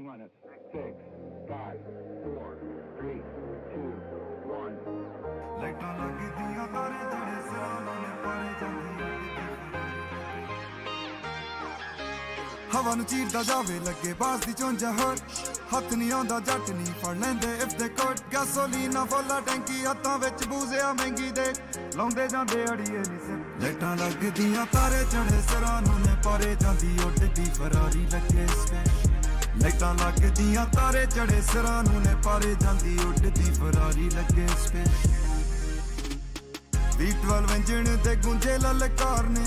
Working on it. 6, 5, 4, 3, 2, 1. ਲਾਈਟਾਂ ਲੱਗਦੀਆਂ ਤਾਰੇ ਜਿਹੜੇ ਸਿਰਾਂ ਨੂੰ ਨੇ ਪਾਰੇ ਜਾਂਦੀ ਹਵਾ ਨੂੰ ਚੀਰਦਾ ਜਾਵੇ ਲੱਗੇ ਬਾਸ ਦੀ ਚੁੰਝਾ ਹਟ ਹੱਥ ਨਹੀਂ ਆਉਂਦਾ ਜੱਟ ਨਹੀਂ ਫੜ ਲੈਂਦੇ ਇਫ ਦੇ ਕੋਟ ਗੈਸੋਲੀਨਾ ਫੁੱਲਾ ਟੈਂਕੀ ਹੱਥਾਂ ਵਿੱਚ ਬੂਜ਼ਿਆ ਮਹਿੰਗੀ ਦੇ ਲਾਉਂਦੇ ਜਾਂਦੇ ਅੜੀਏ ਨਹੀਂ ਸਿਰ ਲਾਈਟਾਂ ਲੱਗਦੀਆਂ ਤਾਰੇ ਚੜੇ ਸਿਰਾਂ ਨੂੰ ਨੇ ਪਾਰੇ ਜਾਂਦੀ ਉੱਡਦੀ ਫਰਾਰੀ ਲੱਗੇ ਲਾਈਟਾਂ ਲੱਗਦੀਆਂ ਤਾਰੇ ਚੜੇ ਸਿਰਾਂ ਨੂੰ ਨੇ ਪਾਰੇ ਜਾਂਦੀ ਉੱਡਦੀ ਫਰਾਰੀ ਲੱਗੇ ਸਪੇਸ V12 ਇੰਜਣ ਤੇ ਗੁੰਝੇ ਲਲਕਾਰ ਨੇ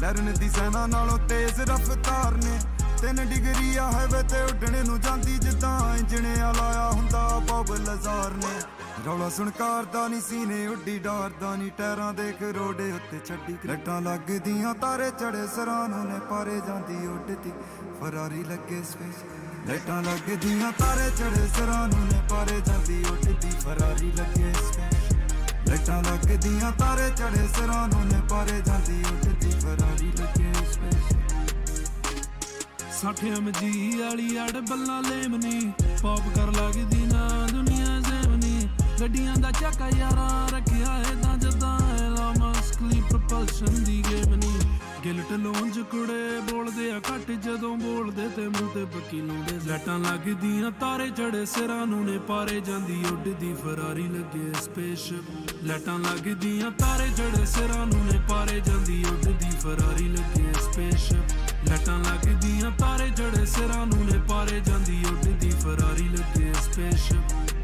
ਲਰਨ ਦੀ ਸੈਨਾ ਨਾਲੋਂ ਤੇਜ਼ ਰਫ਼ਤਾਰ ਨੇ 3 ਡਿਗਰੀ ਆ ਹਾਈਵੇ ਤੇ ਉੱਡਣੇ ਨੂੰ ਜਾਂਦੀ ਜਿੱਦਾਂ ਇੰਜਣਿਆ ਲਾਇਆ ਹੁੰਦਾ ਬਬ ਲਜ਼ਾਰ ਨੇ ਰੌਲਾ ਸੁਣ ਕਰਦਾ ਨਹੀਂ ਸੀਨੇ ਉੱਡੀ ਡਰਦਾ ਨਹੀਂ ਟਾਇਰਾਂ ਦੇ ਖਰੋੜੇ ਉੱਤੇ ਛੱਡੀ ਲਾਈਟਾਂ ਲੱਗਦੀਆਂ ਤਾਰੇ ਚੜੇ ਸਿਰਾਂ ਨੂੰ ਨੇ ਪਾਰੇ ਜਾਂਦੀ ਉੱਡਦੀ ਫਰਾਰੀ ਲੱਗੇ ਸਪੇਸ ਲਾਈਟਾਂ ਲੱਗਦੀਆਂ ਤਾਰੇ ਚੜੇ ਸਿਰਾਂ ਨੂੰ ਨੇ ਪਾਰੇ ਜਾਂਦੀ ਉੱਡਦੀ ਫਰਾਰੀ ਲੱਗੇ ਸਪੇਸ ਲਾਈਟਾਂ ਲੱਗਦੀਆਂ ਤਾਰੇ ਚੜੇ ਸਿਰਾਂ ਨੂੰ ਨੇ ਪਾਰੇ ਜਾਂਦੀ ਉੱਡਦੀ ਫਰਾਰੀ ਲੱਗੇ ਸਪੇਸ 60 MG ਵਾਲੀ ਅੜ ਬੱਲਾਂ ਲੇਮਨੀ ਪੌਪ ਕਰ ਲੱਗਦੀ ਨਾ ਦੁਨੀਆ ਜ਼ੇਮਨੀ ਗੱਡੀਆਂ ਦਾ ਚੱਕਾ ਯਾਰਾਂ ਰੱਖਿਆ ਏ ਤਾਂ ਜਦਾਂ ਐਲਾ ਮਸਕਲੀ ਪ੍ਰੋਪਲਸ਼ਨ ਦੀ ਗੇਮ ਨੀ ਗਿਲਟ ਲੋਂਜ ਕੁੜੇ ਬੋਲਦੇ ਆ ਘੱਟ ਜਦੋਂ ਬੋਲਦੇ ਤੇ ਮੂੰਹ ਤੇ ਬੱਕੀ ਲਾਉਂਦੇ ਲਾਈਟਾਂ ਲੱਗਦੀਆਂ ਤਾਰੇ ਚੜੇ ਸਿਰਾਂ ਨੂੰ ਨੇ ਪਾਰੇ ਜਾਂਦੀ ਉੱਡਦੀ ਫਰਾਰੀ ਲੱਗੇ ਸਪੇਸਸ਼ਿਪ ਲਾਈਟਾਂ ਲੱਗਦੀਆਂ ਤਾਰੇ ਚੜੇ ਸਿਰਾਂ ਨੂੰ ਨੇ ਪਾਰੇ ਜਾਂਦੀ ਉੱਡਦੀ ਫਰਾਰੀ ਲੱਗੇ ਸਪੇਸਸ਼ਿਪ ਲਾਈਟਾਂ ਲੱਗਦੀਆਂ ਤਾਰੇ ਚੜੇ ਸਿਰਾਂ ਨੂੰ ਨੇ ਪਾਰੇ ਜਾਂਦੀ ਉੱਡਦੀ ਫਰਾਰੀ ਲੱਗੇ ਸਪੇਸਸ਼ਿਪ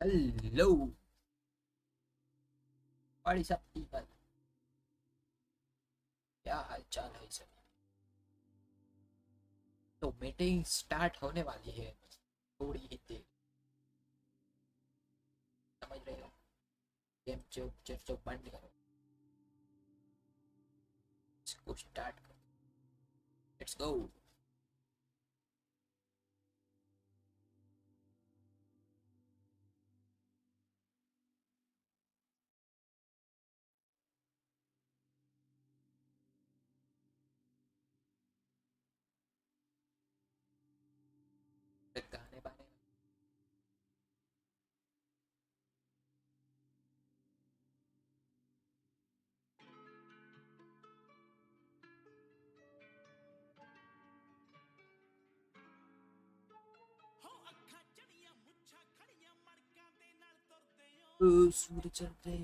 हेलो बड़ी सब पीपल क्या हाल चाल है सभी तो मीटिंग स्टार्ट होने वाली है थोड़ी ही देर समझ रहे हो गेम जो बंद करो इसको स्टार्ट करो लेट्स गो गाने बाने सूरज चढ़ते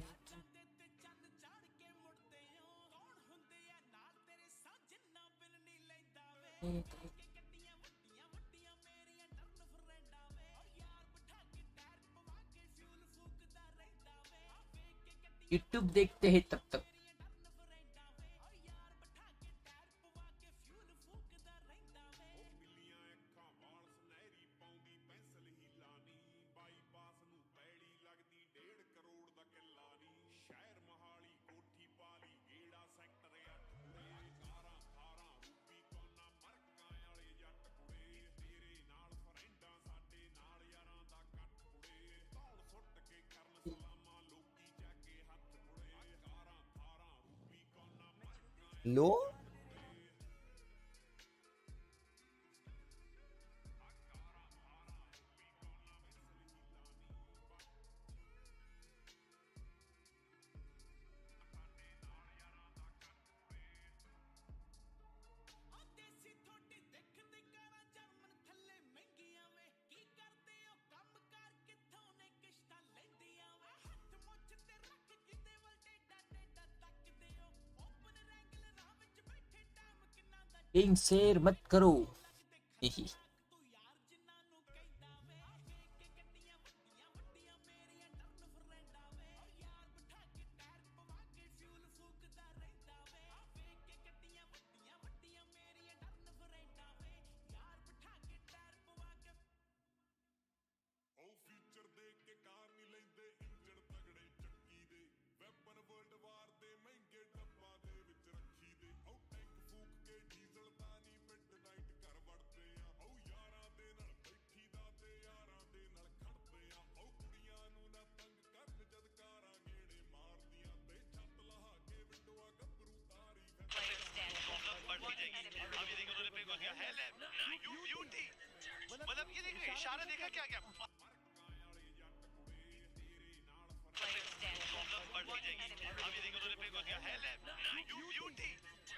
यूट्यूब देखते हैं तब तक लो किंग शेर मत करो जाएगी। अब ये देखो उन्होंने पे को किया है यू ब्यूटी, मतलब ये देखो इशारा देखा क्या क्या बढ़ती जाएगी। अब ये देखो उन्होंने पे को किया है यू ब्यूटी,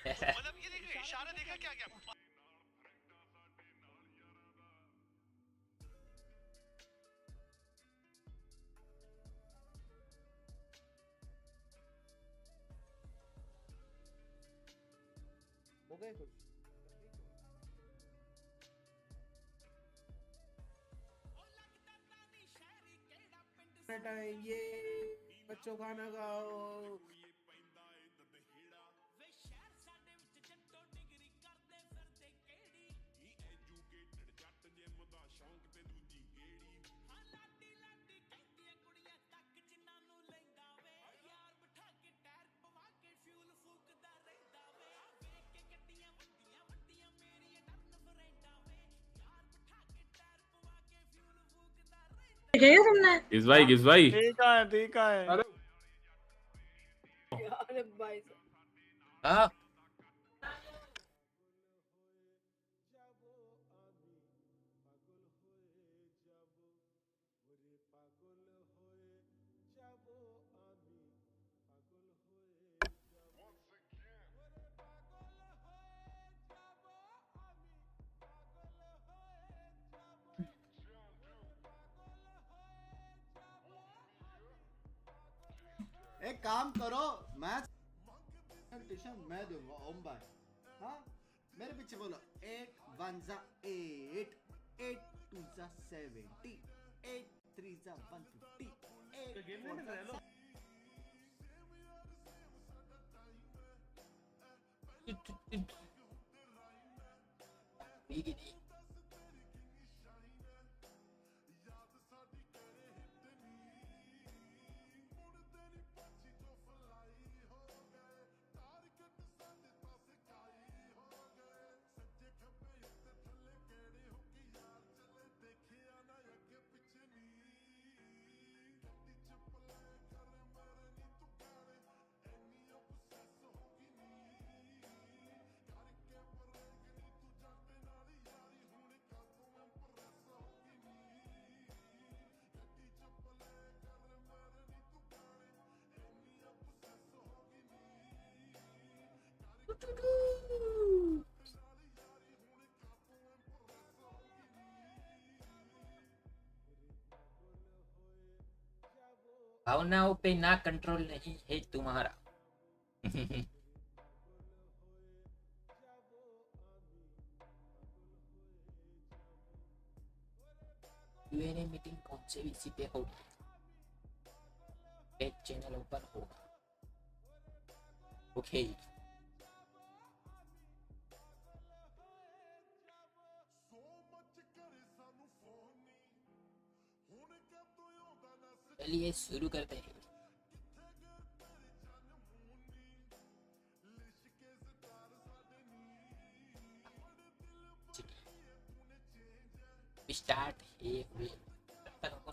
मतलब ये देखो इशारा देखा क्या क्या हो गए कुछ टाइम ये बच्चों खाना खाओ। गए तुमने? किस भाई ठीक है अरे अरे भाई हाँ एक काम करो, मैच ट्यूशन मैं दूंगा ओम भाई। हाँ मेरे पीछे बोलो 8 1 जा 8 8 2 जा 70 8 3 जा 150 8 4 जा भीगी नहीं। भावनाओं पे ना कंट्रोल नहीं है तुम्हारा। यूएनए मीटिंग कौन से वीसी पे होगी? पेज चैनल ओपन होगा। ओके चलिए शुरू करते हैं। स्टार्ट है हुए तब तक हमको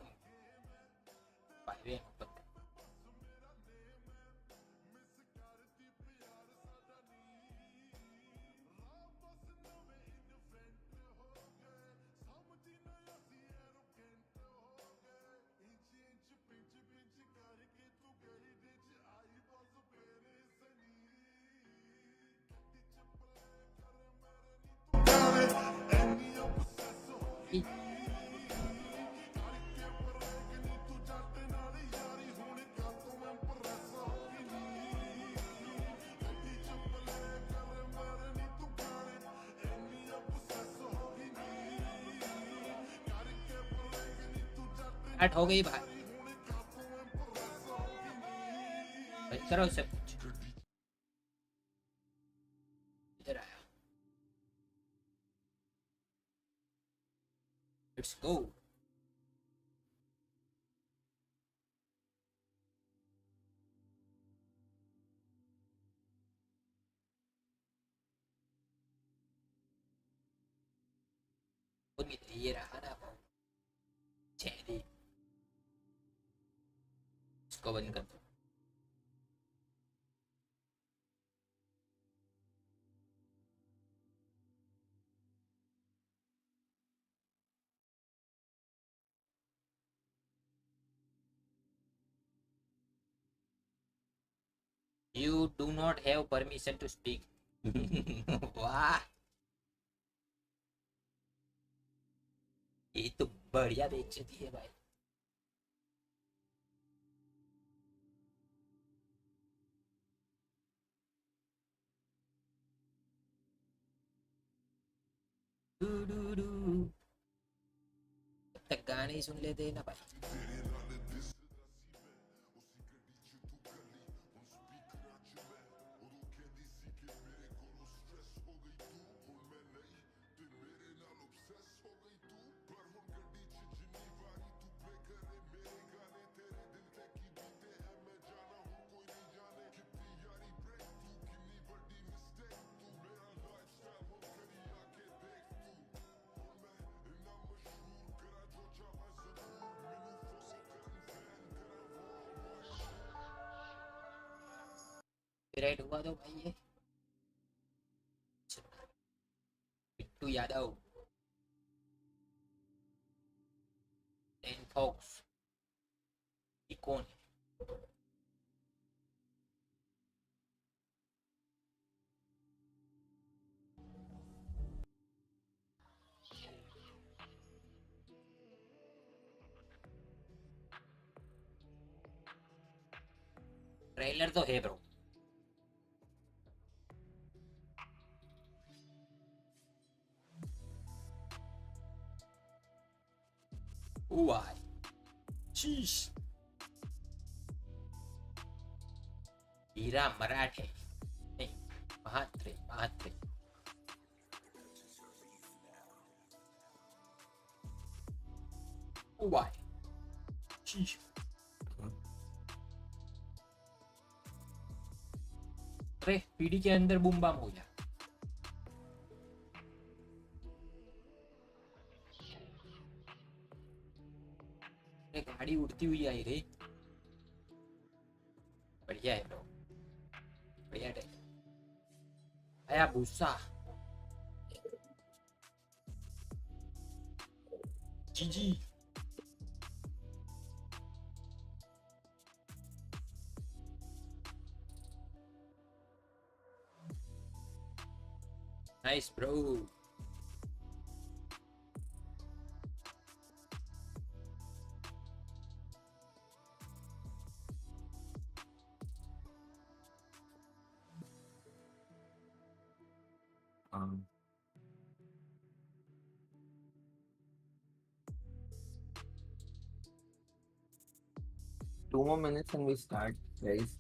पाए ऊपर स्टार्ट हो गई भाई। करो सब कुछ इधर आया। Let's go. ये रहा ना चेहरे, इसको बंद कर दो। You do not have permission to speak. वाह, ये तो बढ़िया बेइज्जती है भाई. Do do do. जब तक गाने ही सुन लेते हैं ना भाई. राइट हुआ तो भाई ये बिट्टू यादव एंड फॉक्स, ये कौन है? ट्रेलर तो है ब्रो. Why? Jeez. हीरा मराठे नहीं, महात्रे महात्रे. Why? Jeez. अरे पीडी के अंदर बूम बाम हो गया. गाड़ी उड़ती हुई आई रे. बढ़िया है ब्रो, बढ़िया है. आया भूसा. जी जी. Nice bro. Two more minutes and we start, guys.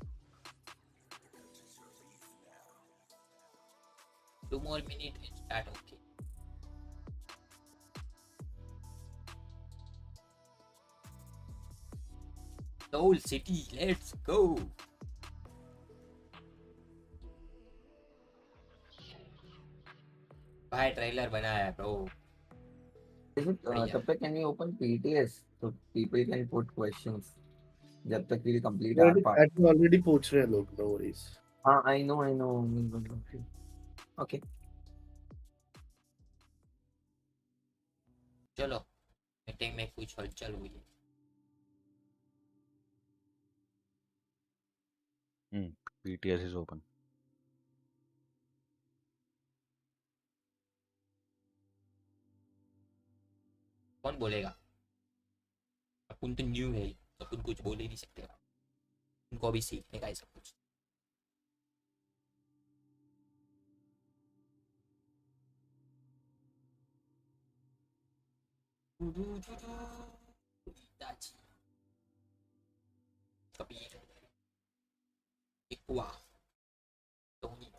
2 more minutes and start. Okay. Soulcity, let's go. भाई ट्रेलर बनाया है ब्रो. Is it, तब तक can we open PTS so people can put questions? जब तक we'll complete our part. Already पूछ रहे हैं लोग, नो वरीज. हाँ, I know. Okay. चलो मीटिंग में कुछ हलचल हुई है. PTS is open. कौन बोलेगा? अपन तो न्यू है, अपन कुछ बोल ही नहीं सकते. उनको अभी सीखने का है सब कुछ. कबीर, इकुआ, टोनी,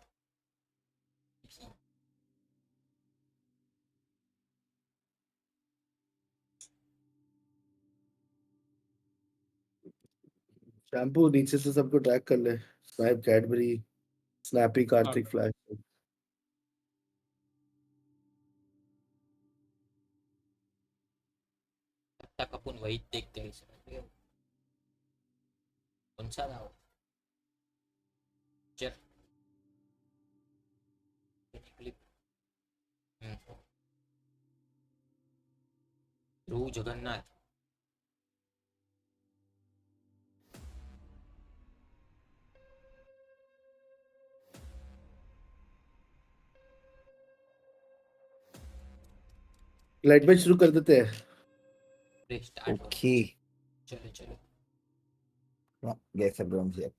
शैम्पू नीचे से सबको ट्रैक कर ले. Snipe Cadbury, snappy Kartik flash. तब तक अपन वही देखते हैं. समझ गए? कौन सा था वो? चल क्लिप. ध्रुव जगन्नाथ. लाइट में शुरू कर देते हैं. स्टार्ट हो. Okay. चलो चलो. Yeah, guess everyone's here.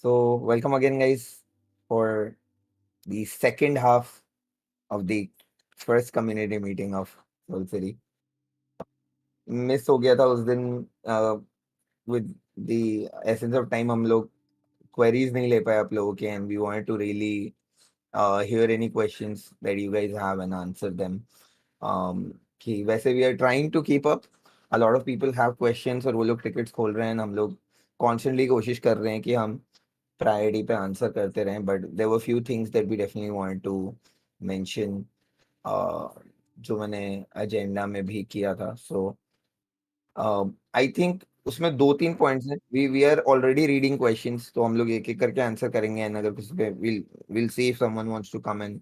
So welcome again, guys, for the second half of the first community meeting of Soulcity. Miss हो गया था उस दिन with the essence of time हम लोग queries नहीं ले पाए आप लोगों के and we wanted to really hear any questions that you guys have and answer them. कि वैसे we are trying to keep up. A lot of people have questions और वो लोग tickets खोल रहे हैं हम लोग constantly कोशिश कर रहे हैं कि हम priority पे answer करते रहें but there were few things that we definitely wanted to mention जो मैंने agenda में भी किया था. So आई थिंक उसमें 2-3 पॉइंट्स हैं. We are already reading questions तो हम लोग एक-एक करके आंसर करेंगे एंड अगर किसी पे will see if someone wants to come and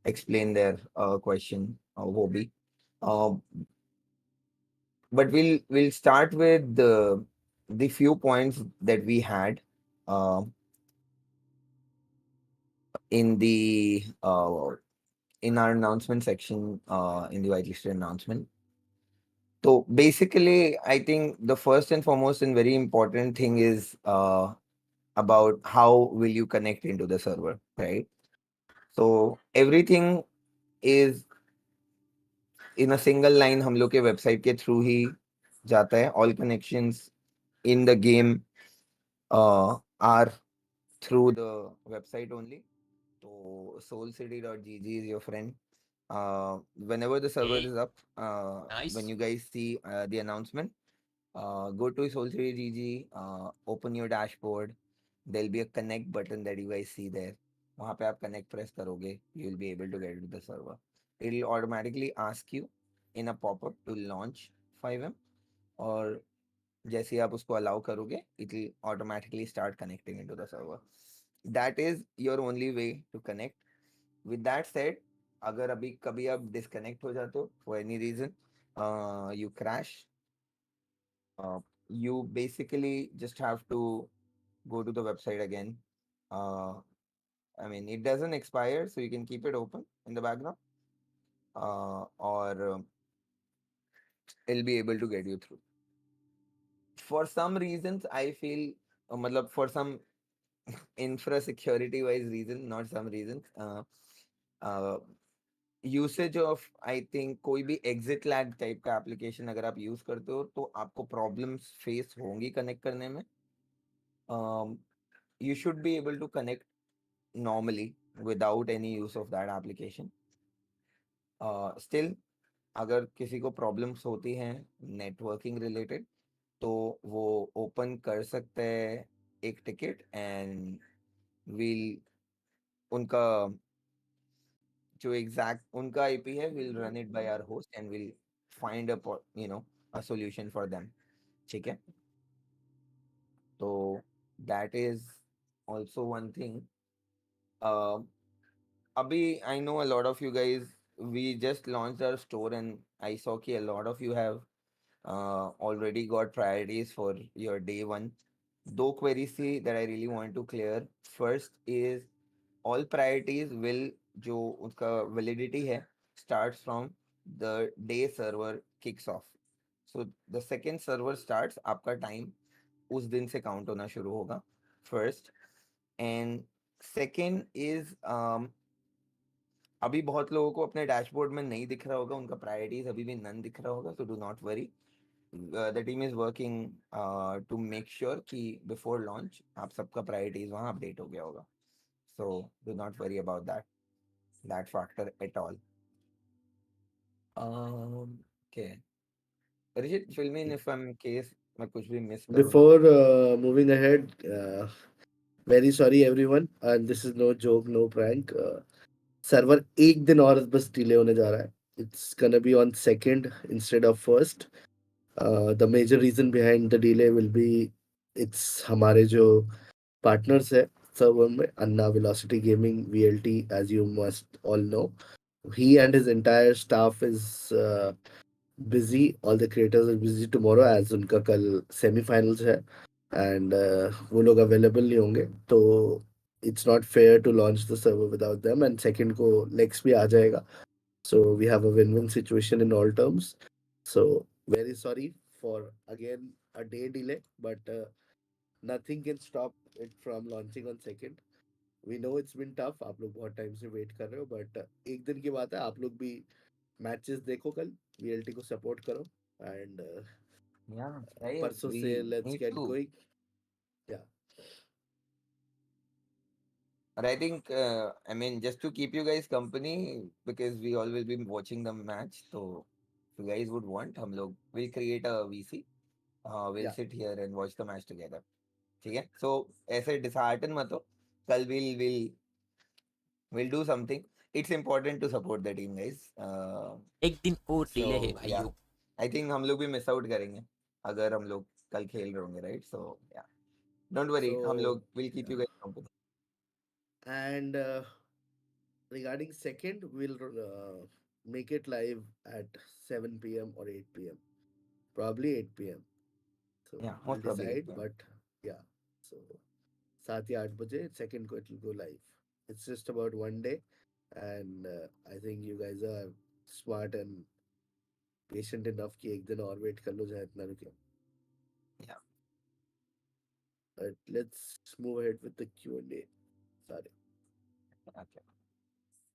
explain their question वो भी. But we'll start with the few points that we had in the in our announcement section in the whitelisted announcement. So basically, I think the first and foremost and very important thing is about how will you connect into the server, right? So everything is in a single line. हम लोग के website के through ही जाता है. All connections in the game are through the website only. So soulcity.gg is your friend. Whenever the server Okay. is up, Nice. when you guys see the announcement, go to Soulcity.gg, open your dashboard. There'll be a connect button that you guys see there. वहाँ पे आप connect press करोगे, you'll be able to get into the server. It'll automatically ask you in a pop-up to launch 5M और जैसे ही आप उसको allow करोगे, it'll automatically start connecting into the server. That is your only way to connect. With that said, अगर अभी कभी आप disconnect हो जाते हो for any reason, you crash, you basically just have to go to the website again. I mean, it doesn't expire, so you can keep it open in the background, or it'll be able to get you through. For some reasons, I feel, matlab, for some infra security wise reason, not some reasons, usage of I think कोई भी exit lag type का application अगर आप use करते हो तो आपको problems face होंगी कनेक्ट करने में. You should be able to connect normally without any use of that application. Still, अगर किसी को प्रॉब्लम्स होती हैं नेटवर्किंग रिलेटेड तो वो ओपन कर सकते हैं एक टिकट एंड विल उनका जो एग्जैक्ट उनका आईपी है will run it by our host and will find a solution for them. ठीक है, तो that is also one thing. अभी I know a lot of you guys we just launched our store and I saw कि a lot of you have already got priorities for your day one. दो queries थी that I really want to clear. First is all priorities will जो उसका validity है starts from the day server kicks off. So the second server starts आपका time उस दिन से count होना शुरू होगा first. And second is अभी बहुत लोगों को अपने डैशबोर्ड में नहीं दिख रहा होगा उनका प्रायोरिटीज अभी भी नन दिख रहा होगा. So do not worry. The team is working to make sure कि before launch आप सबका प्रायोरिटीज वहाँ अपडेट हो गया होगा. So do not worry about that factor at all. Okay. Rishit, fill me in if I'm case मैं कुछ भी miss करूँ. Before moving ahead, very sorry everyone, and this is no joke, no prank. Server एक दिन और बस delay होने जा रहा है. It's gonna be on second instead of first. The major reason behind the delay will be it's हमारे जो partners है server में अन्ना Velocity Gaming VLT, as you must all know. He and his entire staff is busy. All the creators are busy tomorrow as उनका कल semi-finals है and वो लोग available नहीं होंगे तो it's not fair to launch the server without them. And second को Lex भी आ जाएगा. So we have a win-win situation in all terms. So very sorry for again a day delay, but nothing can stop it from launching on second. We know it's been tough. आप लोग बहुत time से wait कर रहे हो, but एक दिन की बात है. आप लोग भी मैचेस देखो कल, वीएलटी को सपोर्ट करो एंड Yeah, guys, परसों से we let's need get to. Going. या But I think, I mean, just to keep you guys company, because we all will be watching the match. So, if you guys would want, हम लोग will create a VC. We'll या sit here and watch the match together. ठीक है? So, ऐसे dishearten मत हो. कल we'll do something. It's important to support the team, guys. एक दिन और डिले है So yeah, भाइयों. I think हम लोग भी miss out करेंगे अगर हम लोग कल खेल रहे होंगे, right? So yeah, don't worry, सो हम लोग will keep you guys company. And regarding second, we'll make it live at 7 p.m. or 8 p.m. Probably 8 p.m. So Yeah, we'll most probably 8 decide, p.m. but yeah. So 7 या 8 बजे second को it will go live. It's just about one day, and I think you guys are smart and patient enough कि एक दिन और wait कर लो चाहे इतना रुके. Yeah, But let's move ahead with the Q&A. Sorry. okay.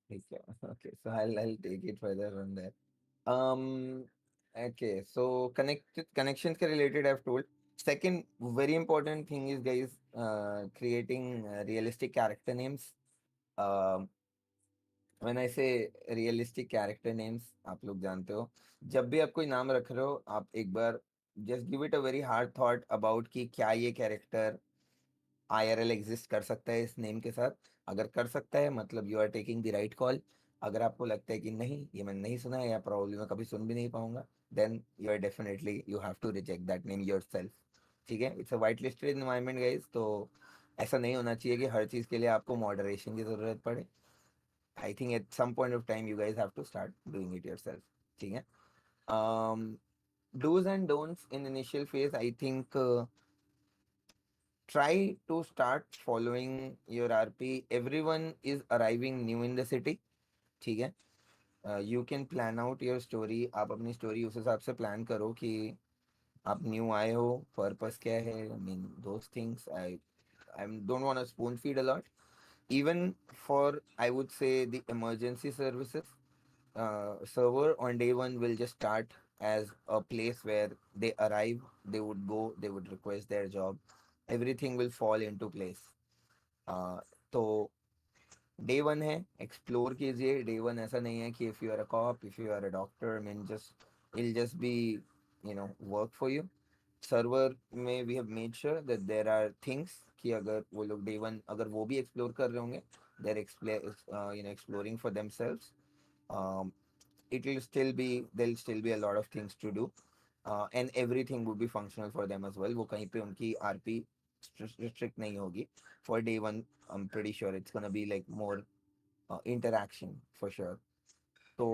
ठीक है. Okay, so I'll take it further from there. Um, okay, so connections के related I've told. Second very important thing is, guys, creating realistic character names. Um, when I say realistic character names, आप लोग जानते हो, जब भी आप कोई नाम रख रहे हो, आप एक बार just give it a very hard thought about कि क्या ये character IRL एग्जिस्ट कर सकता है इस नेम के साथ. अगर कर सकता है मतलब you are taking the right call. अगर आपको लगता है कि नहीं, ये मैंने नहीं सुना है या प्रॉब्लम मैं कभी सुन भी नहीं पाऊंगा, then you are definitely you have to reject that name yourself. ठीक है? It's a white listed environment, guys. तो ऐसा नहीं होना चाहिए कि हर चीज़ के लिए आपको मॉडरेशन की ज़रूरत पड़े. I think at some point of time you guys have to start doing it yourself. ठीक है? Dos and don'ts in initial phase, I think try to start following your RP. Everyone is arriving new in the city. ठीक है? You can plan out your story. आप अपनी story उस हिसाब से plan करो कि आप new आए हो, purpose क्या है. I mean, those things I don't want to spoon feed a lot. Even for, I would say, the emergency services, server on day one will just start as a place where they arrive, they would go, they would request their job, everything will fall into place. uh, तो day one है, explore कीजिए. Day one ऐसा नहीं है कि if you are a cop, if you are a doctor, mean just I'll just be work for you. Server में we have made sure that there are things कि अगर वो लोग डे वन अगर वो भी एक्सप्लोर कर रहे होंगे, they are exploring for themselves. it will still be there'll still be a lot of things to do, and everything would be functional for them as well. वो कहीं पे उनकी RP restrict नहीं होगी for day one. I'm pretty sure it's gonna be like more interaction for sure. तो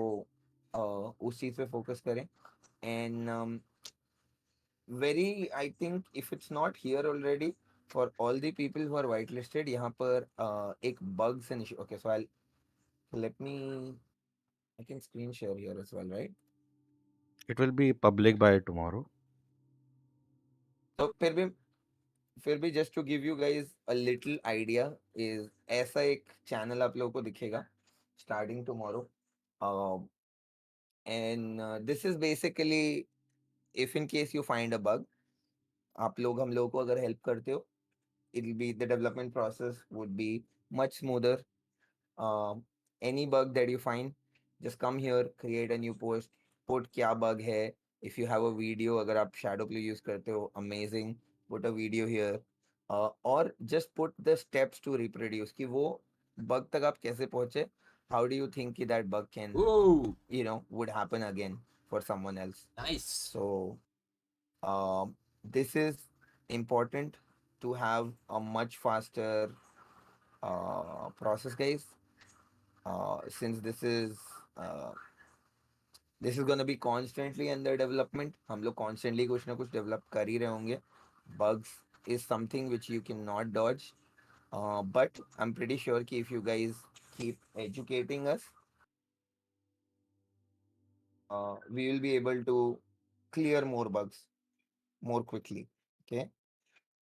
उस चीज़ पे focus करें. And very, I think if it's not here already, for all the people who are whitelisted, यहाँ पर एक bugs and issue. Okay, so I'll let me I can screen share here as well, right? It will be public by tomorrow. तो फिर भी just to give you guys a little idea, is ऐसा एक channel आप लोगों को दिखेगा starting tomorrow. And this is basically if in case you find a bug, आप लोग हम लोगों को अगर हेल्प करते हो, it will be the development process would be much smoother. Any bug that you find, just come here, create a new post, put क्या bug है. If you have a video, अगर आप shadow play use करते हो, amazing, put a video here. Or just put the steps to reproduce कि वो bug तक आप कैसे पहुंचे. How do you think कि that bug can, Oh, would happen again for someone else. nice. So this is important to have a much faster process, guys. Since uh, this is gonna be constantly under development, हम लोग constantly कुछ ना कुछ develop कर ही रहे होंगे. Bugs is something which you cannot dodge, but I'm pretty sure कि if you guys keep educating us, we will be able to clear more bugs more quickly. Okay,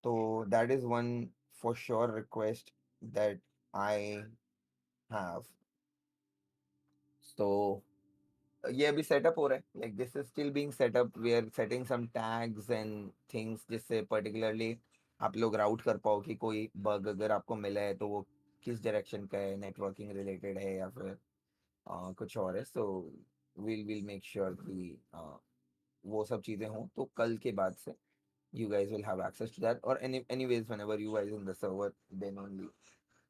so that is one for sure request that I have. So ये अभी setup हो रहा है, like this is still being set up. We are setting some tags and things जिससे particularly आप लोग राउट कर पाओ कि कोई बग अगर आपको मिला है तो वो किस डायरेक्शन का है, नेटवर्किंग रिलेटेड है या फिर कुछ और है. सो विल मेक श्योर कि वो सब चीज़ें हों. तो कल के बाद से you guys will have access to that, or anyways whenever you guys in the server, then only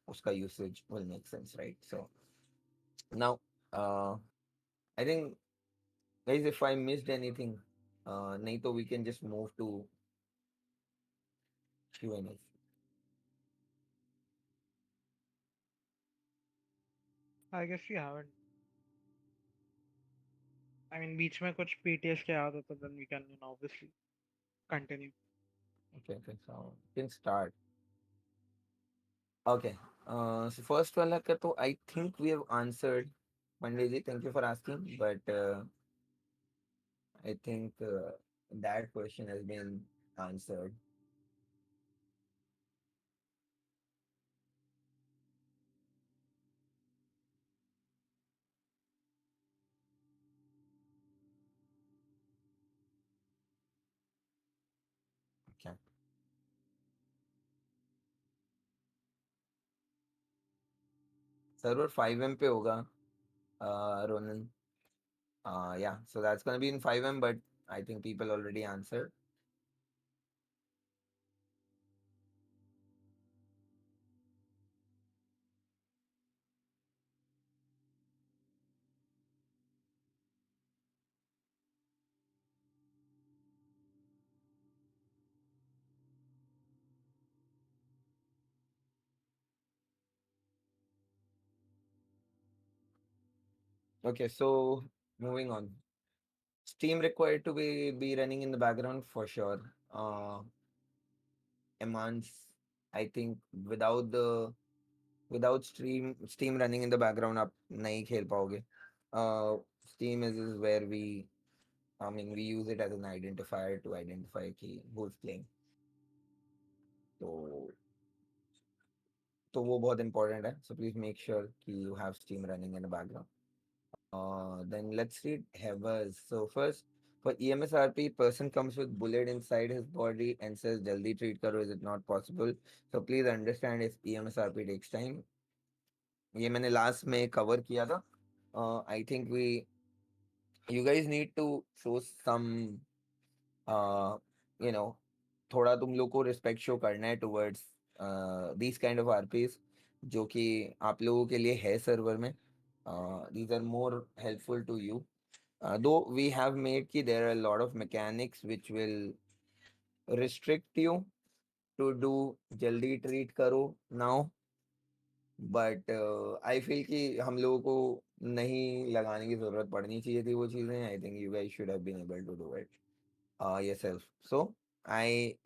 उसका usage will make sense, right? So now I think guys, if I missed anything, नहीं तो we can just move to Q&A. I guess you haven't. I mean, बीच में कुछ PTS के आया था, तो then we can, obviously continue. Okay, so we can start. Okay, so first वाला का तो I think we have answered. Pandey ji, thank you for asking, but I think that question has been answered. Okay. Server 5M पे होगा, Ronan. Yeah, so that's gonna be in 5M, but I think people already answered. Okay, so moving on. Steam required to be running in the background for sure. Emans, I think without Steam running in the background, आप नहीं खेल पाओगे. Steam is where we use it as an identifier to identify कि who's playing. तो वो बहुत important है. So please make sure कि you have Steam running in the background. Then let's read Havers. So first, for EMSRP, person comes with bullet inside his body and says, "Jaldi treat karo." Is it not possible? So please understand if EMSRP takes time. ये मैंने last में cover किया था. I think you guys need to show some you know थोड़ा तुम लोग को respect show करना है टुवर्ड्स दीज काइंड ऑफ आरपीस जो कि आप लोगों के लिए है सर्वर में. these are more helpful to you, though we have made ki there are a lot of mechanics which will restrict you to do jaldi treat karo now, but I feel कि हम लोगों को नहीं लगाने की जरूरत पड़नी चाहिए थी वो चीजें. I think you guys should have been able to do it yourself. So I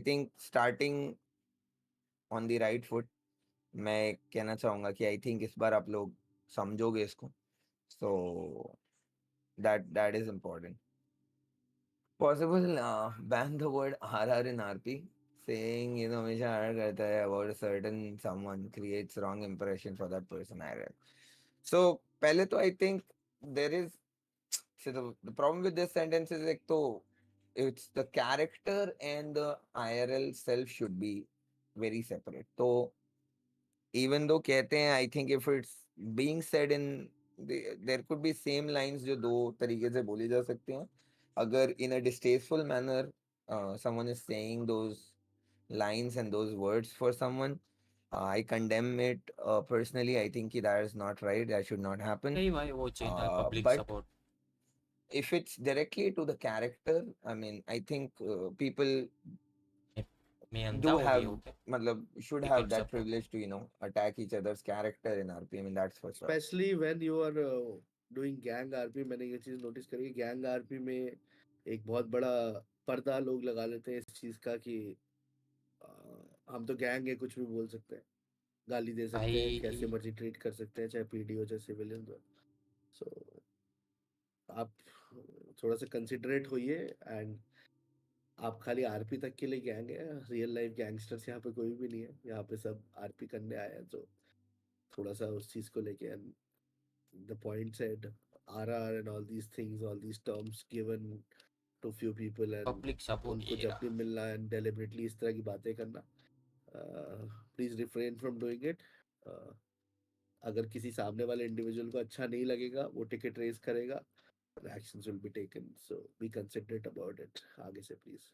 think starting on the right foot, मैं कहना चाहूंगा कि आई थिंक इस बार आप लोग समझोगे इसको. सो that is important. Possible ban the word RR in RP. Saying ये तो हमेशा RR करता है about a certain someone creates wrong impression for that person. RR. So पहले तो I think there is, so the problem with this sentence is like तो it's the character and the IRL self should be very separate. तो even though कहते हैं, I think if it's being said in there could be same lines जो दो तरीके से बोली जा सकती हैं. अगर in a distasteful manner someone is saying those lines and those words for someone, I condemn it personally. I think that is not right. That should not happen. नहीं भाई वो चाहिए public But support. if it's directly to the character, I mean, I think people मैं अंधा do हो have, गया हूँ क्या? matlab, should Cricket have that support. privilege to attack each other's character in RP. I mean, that's for sure. Especially when you are doing gang RP. मैंने ये चीज notice करी. गैंग आरपी में एक बहुत बड़ा पर्दा लोग लगा लेते हैं इस चीज का कि हम तो गैंग है, कुछ भी बोल सकते हैं, गाली दे सकते हैं, कैसे भाई मर्जी ट्रीट कर सकते हैं, चाहे पीडी हो चाहे सिविलियन हो. सो आप थोड़ा सा कंसिडरेट होइए एंड आप खाली आरपी तक के लिए गैंग है, रियल लाइफ गैंगस्टर्स यहाँ पे कोई भी नहीं है, यहाँ पे सब आरपी करने आए हैं, तो थोड़ा सा उस चीज को लेके and the point said RR and all these things, all these terms given to few people and public support उनको कीजिएगा। जब भी मिलना एंड डेलिबरेटली इस तरह की बातें करना, please refrain from doing it. अगर किसी सामने वाले इंडिविजुअल को अच्छा नहीं लगेगा, वो टिकट रेज करेगा, actions will be taken, so be considerate about it आगे से please.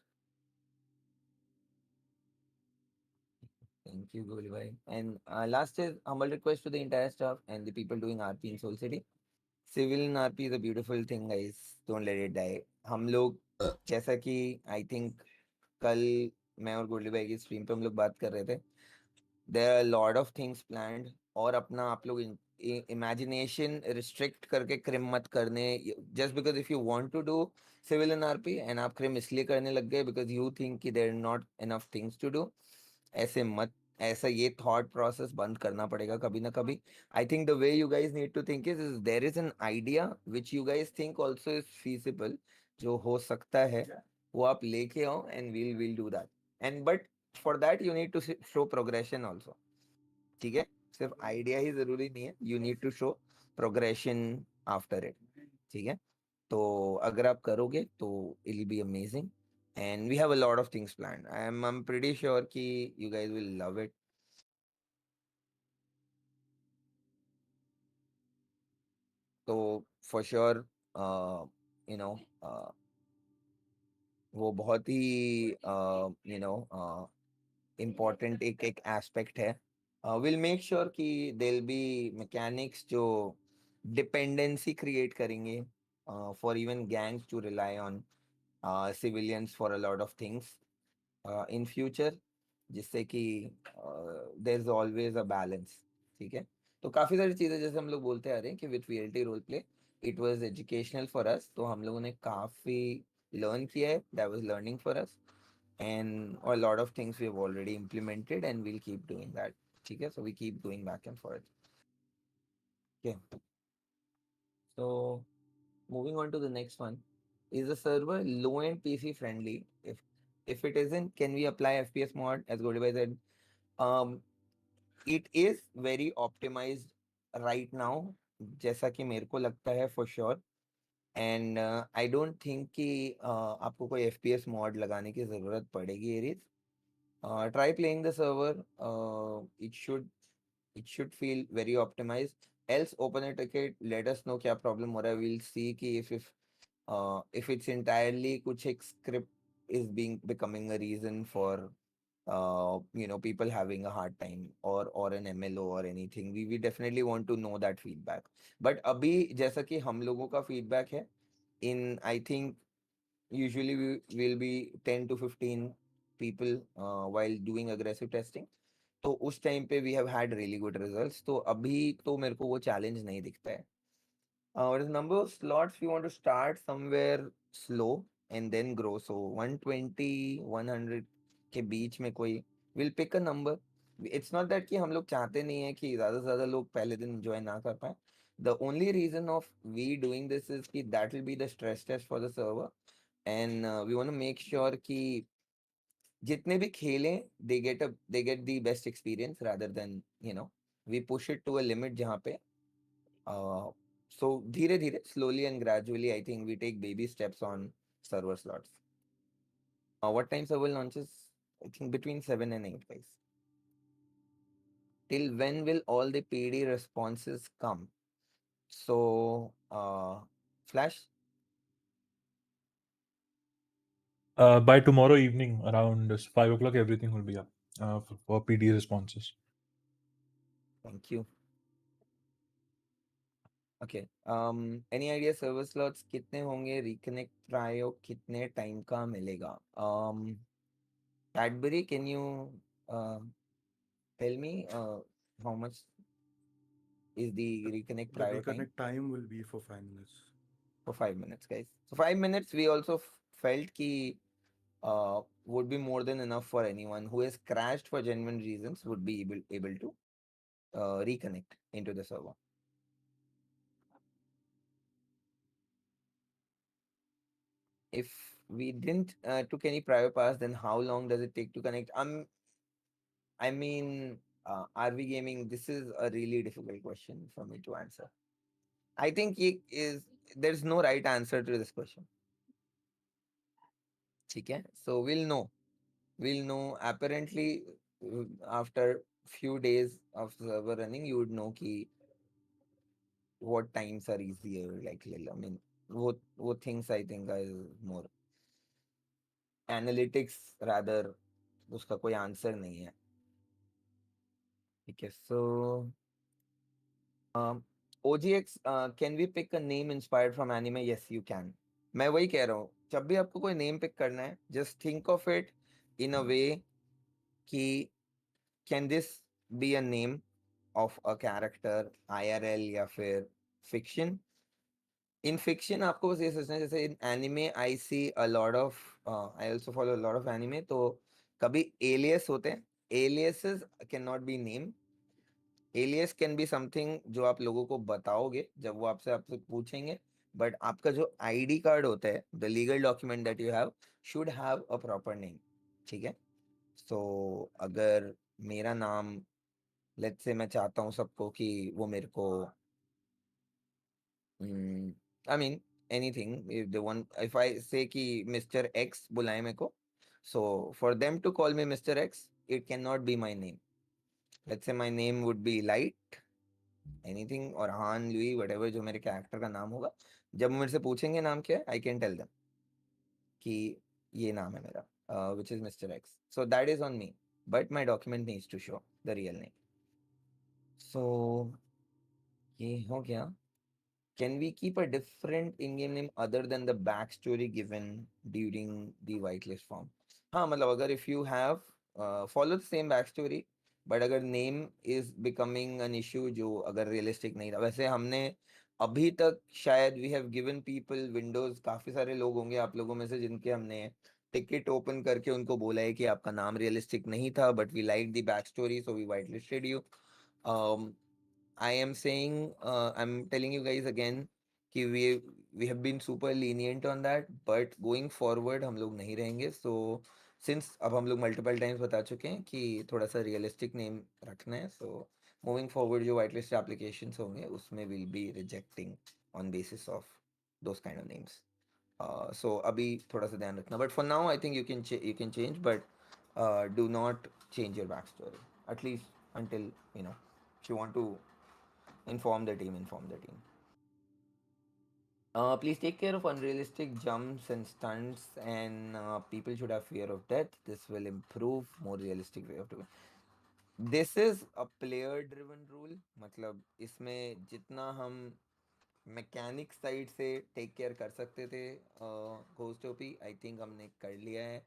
Thank you, Goli bhai. And last is humble request to the entire staff and the people doing RP in Soul City. Civil in RP is a beautiful thing, guys. Don't let it die. हम लोग जैसा कि I think कल मैं और गोली भाई की स्ट्रीम पे हम लोग बात कर रहे थे, there are lot of things planned, और अपना आप लोग इमेजिनेशन रिस्ट्रिक्ट करके क्रिम मत करने। Just because if you want to do civil and RP and आप क्रिम इसलिए करने लग गए बिकॉज यू थिंक कि there are not enough things to do, ऐसे मत। ऐसा ये थॉट प्रोसेस बंद करना पड़ेगा कभी ना कभी। I think the way you guys need to think is there is an idea which you guys think also is feasible, जो हो सकता है, वो आप लेके आओ and will do that. And but for that you need to show progression also. ठीक है, सिर्फ आइडिया ही जरूरी नहीं है, you need to show progression after it. ठीक है, तो अगर आप करोगे तो it will be amazing and we have a lot of things planned. I'm pretty sure कि you guys will love it. तो for sure you know वो बहुत ही you know important एक एक aspect है। we'll make sure कि there'll be mechanics जो dependency create करेंगे for even gangs to rely on civilians for a lot of things in future, जिससे कि there is always a balance. ठीक है, तो काफी सारी चीजें जैसे हम लोग बोलते आ रहे हैं कि with VLT role play it was educational for us, तो हम लोगों ने काफी लर्न किया है, that was learning for us, and a lot of things we have already implemented and we'll keep doing that. ठीक है, so we keep going back and forth. Okay, so moving on to the next one, is the server low end PC friendly? If it isn't, can we apply FPS mod as Goldie said? um it is very optimized right now, जैसा कि मेरे को लगता है for sure, and I don't think कि आपको कोई FPS mod लगाने की जरूरत पड़ेगी Eris. try playing the server, it should feel very optimized, else open a ticket, let us know क्या problem हो रहा है, we'll see कि if it's entirely कुछ एक script is becoming a reason for people having a hard time, or an MLO or anything, we definitely want to know that feedback. But अभी जैसा कि हम लोगों का feedback है, in I think usually we will be 10 to 15 people while doing aggressive testing, तो उस time पे we have had really good results, तो अभी तो मेरे को वो challenge नहीं दिखता है। what is number of slots we want to start somewhere slow and then grow, so 120 100 के बीच में कोई, we'll pick a number. It's not that कि हम लोग चाहते नहीं है कि ज़्यादा से ज़्यादा लोग पहले दिन enjoy ना कर पाए, the only reason of we doing this is कि that will be the stress test for the server, and we want to make sure कि जितने भी खेलें they get the best experience rather than we push it to a limit जहाँ पे so धीरे धीरे slowly and gradually I think we take baby steps on server slots. What time server launches? I think between 7 and 8, guys. Till when will all the PD responses come? So Flash, By tomorrow evening, around 5 o'clock, everything will be up for PD responses. thank you. Okay. Any idea server slots कितने होंगे? Reconnect trio कितने time का मिलेगा? Cadbury, can you tell me how much is the reconnect The trio time? reconnect time will be for 5 minutes. For 5 minutes, guys. So 5 minutes, we also felt ki would be more than enough for anyone who has crashed for genuine reasons would be able to reconnect into the server. if we didn't took any prior pass, then how long does it take to connect? I mean, RV gaming, this is a really difficult question for me to answer. I think there's no right answer to this question. Okay, so we'll know. We'll know apparently after few days of server running, you would know ki what times are easier. Like, I mean, what things I think are more analytics rather. उसका कोई answer नहीं है. ठीक है, so OGX, can we pick a name inspired from anime? Yes, you can. मैं वही कह रहा हूँ, जब भी आपको कोई नेम पिक करना है, just think of it in a way कि can this be a name of a character IRL या फिर fiction? In fiction आपको बस ये सोचना है, जैसे in anime I see a lot of I also follow a lot of anime, तो कभी alias होते हैं. Aliases cannot be name. Alias can be something जो आप लोगों को बताओगे जब वो आपसे पूछेंगे, बट आपका जो आईडी कार्ड होता है, the legal document that you have should have a proper name. ठीक है, सो अगर मेरा नाम, लेट्स से मैं चाहता हूँ सबको कि वो मेरे को I mean anything, if they want, if I say कि मिस्टर एक्स बुलाए मेरे को, so for them to call me mister X, it can not be my name. Let's say my name would be light anything और Han Louis whatever जो मेरे character का नाम होगा. जब मेरे से पूछेंगे नाम क्या है, आई कैन टेल देम कि ये नाम है मेरा, which is mister X. So that is on me, but my document needs to show the real name. So ये हो गया. Can we keep a different in-game name other than the backstory given during the whitelist form? हाँ, मतलब अगर if you have follow the same backstory, but अगर name is becoming an issue जो अगर realistic नहीं था. वैसे हमने अभी तक शायद we have given people windows, काफी सारे लोग होंगे आप लोगों में से जिनके हमने टिकट ओपन करके उनको बोला है कि आपका नाम रियलिस्टिक नहीं था, but we liked the backstory so we whitelisted you. I am saying, I'm telling you guys again कि we have been super lenient on that, but going forward हम लोग नहीं रहेंगे. So since अब हम लोग multiple times बता चुके हैं कि थोड़ा सा realistic name रखना है, so moving forward जो whitelist applications होंगे उसमें we'll be rejecting on basis of those kind of names. So अभी थोड़ा सा ध्यान रखना, but for now I think you can change, but do not change your backstory, at least until if you want to inform the team, inform the team. Please take care of unrealistic jumps and stunts, and people should have fear of death. This will improve more realistic way of doing. This is a player driven rule. मतलब इसमें जितना हम mechanic side से take care कर सकते थे ghost OP, I think हमने कर लिया है.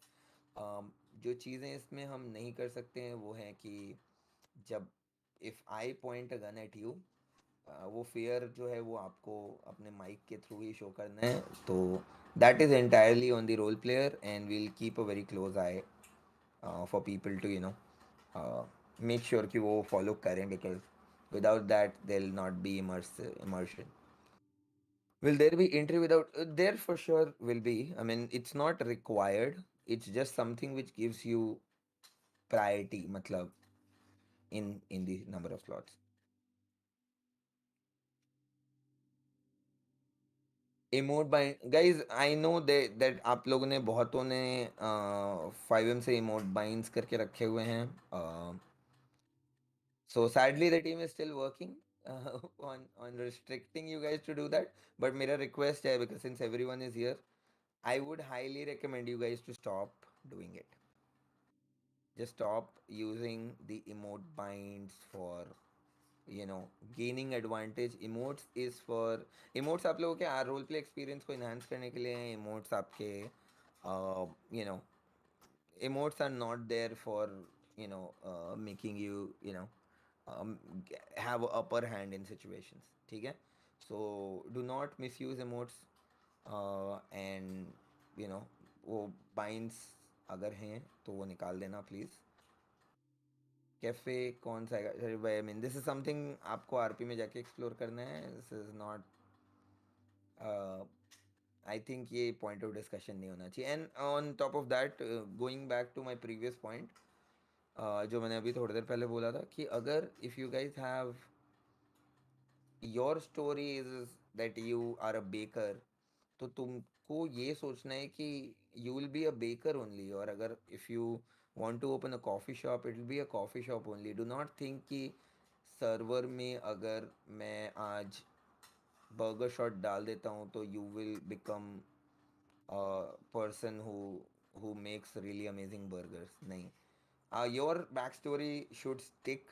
जो चीज़ें इसमें हम नहीं कर सकते हैं वो है कि जब if I point a gun at you, वो फेयर जो है वो आपको अपने माइक के थ्रू ही शो करना है. तो that is entirely on the role player, and we'll keep a very close eye for people to make sure कि वो फॉलो करें, because without that they will not be immersion. Will there be entry without? There for sure will be. I mean, it's not required. It's just something which gives you priority, matlab, in the number of slots. Emote bind guys, I know that आप लोगों ने बहुतों ने 5M से emote binds करके रखे हुए हैं. So sadly the team is still working on restricting you guys to do that, but मेरा रिक्वेस्ट है, because since everyone is here, I would highly recommend you guys to stop doing it. Just stop using the emote binds for gaining advantage. Emotes is for emotes आप लोगों के role play experience को enhance करने के लिए हैं. emotes आपके you know emotes are not there for making you have a upper hand in situations. ठीक है, so do not misuse emotes. And वो binds अगर हैं तो वो निकाल देना प्लीज़. कैफे कौन सा है? I mean this is something आपको आरपी में जाके एक्सप्लोर करना है. This is not I think ये पॉइंट ऑफ डिस्कशन नहीं होना चाहिए. And on top of that, going back to my previous point, जो मैंने अभी थोड़ी देर पहले बोला था कि अगर if you guys have your story is that you are a baker, तो तुमको ये सोचना है कि you will be a baker only. और अगर if you want to open a coffee shop, it will be a coffee shop only. Do not think कि server में अगर मैं आज बर्गर शॉट डाल देता हूँ तो you will become person who makes really amazing burgers. नहीं. Your backstory should stick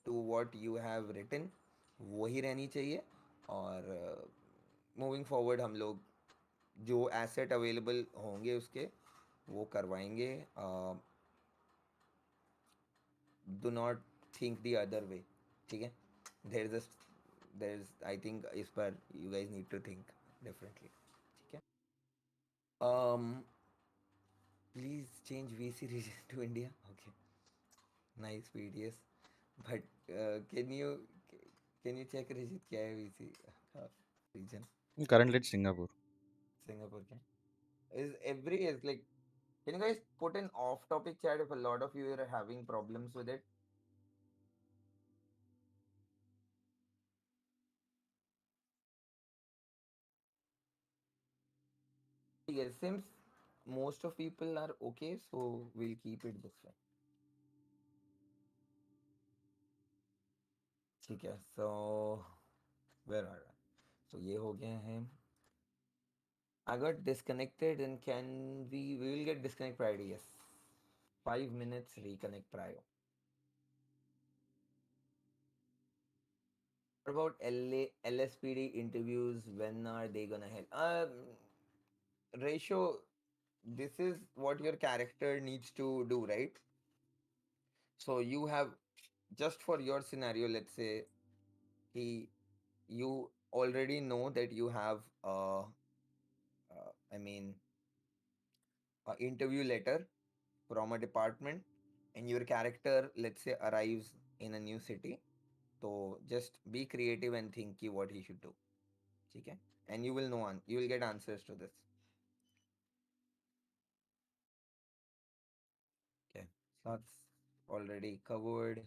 to what you have written. वही रहनी चाहिए. और मूविंग फॉरवर्ड हम लोग जो एसेट अवेलेबल होंगे उसके वो करवाएंगे. Do not think the other way. ठीक है. देर इज आई थिंक इस पर you guys need to think differently. ठीक है. Please change VC region to India. Okay. Nice PDS. But can you check Rajit क्या है VC region? Currently it's Singapore. Singapore क्या? Is like, can you guys put an off-topic chat if a lot of you are having problems with it? Yes, seems most of people are okay, so we'll keep it this way. ठीक है. So where are we? So ये हो गया है. I got disconnected, and we will get disconnect priority. Yes. 5 minutes reconnect prior. What about LSPD interviews? When are they gonna help? Ratio, this is what your character needs to do, right? So you have, just for your scenario, let's say you already know that you have I mean a interview letter from a department, and your character, let's say, arrives in a new city. So just be creative and think what he should do. Okay? And you will know, you will get answers to this. Okay. Slots already covered.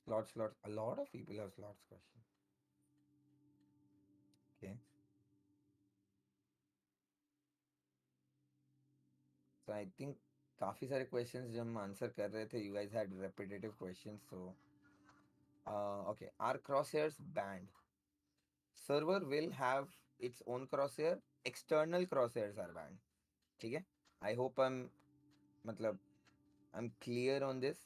Slots. A lot of people have slots question. Okay. So I think काफी सारे questions जो हम answer कर रहे थे, you guys had repetitive questions. So okay, are crosshairs banned? Server will have its own crosshair. External crosshairs are banned. ठीक है? I hope I'm clear on this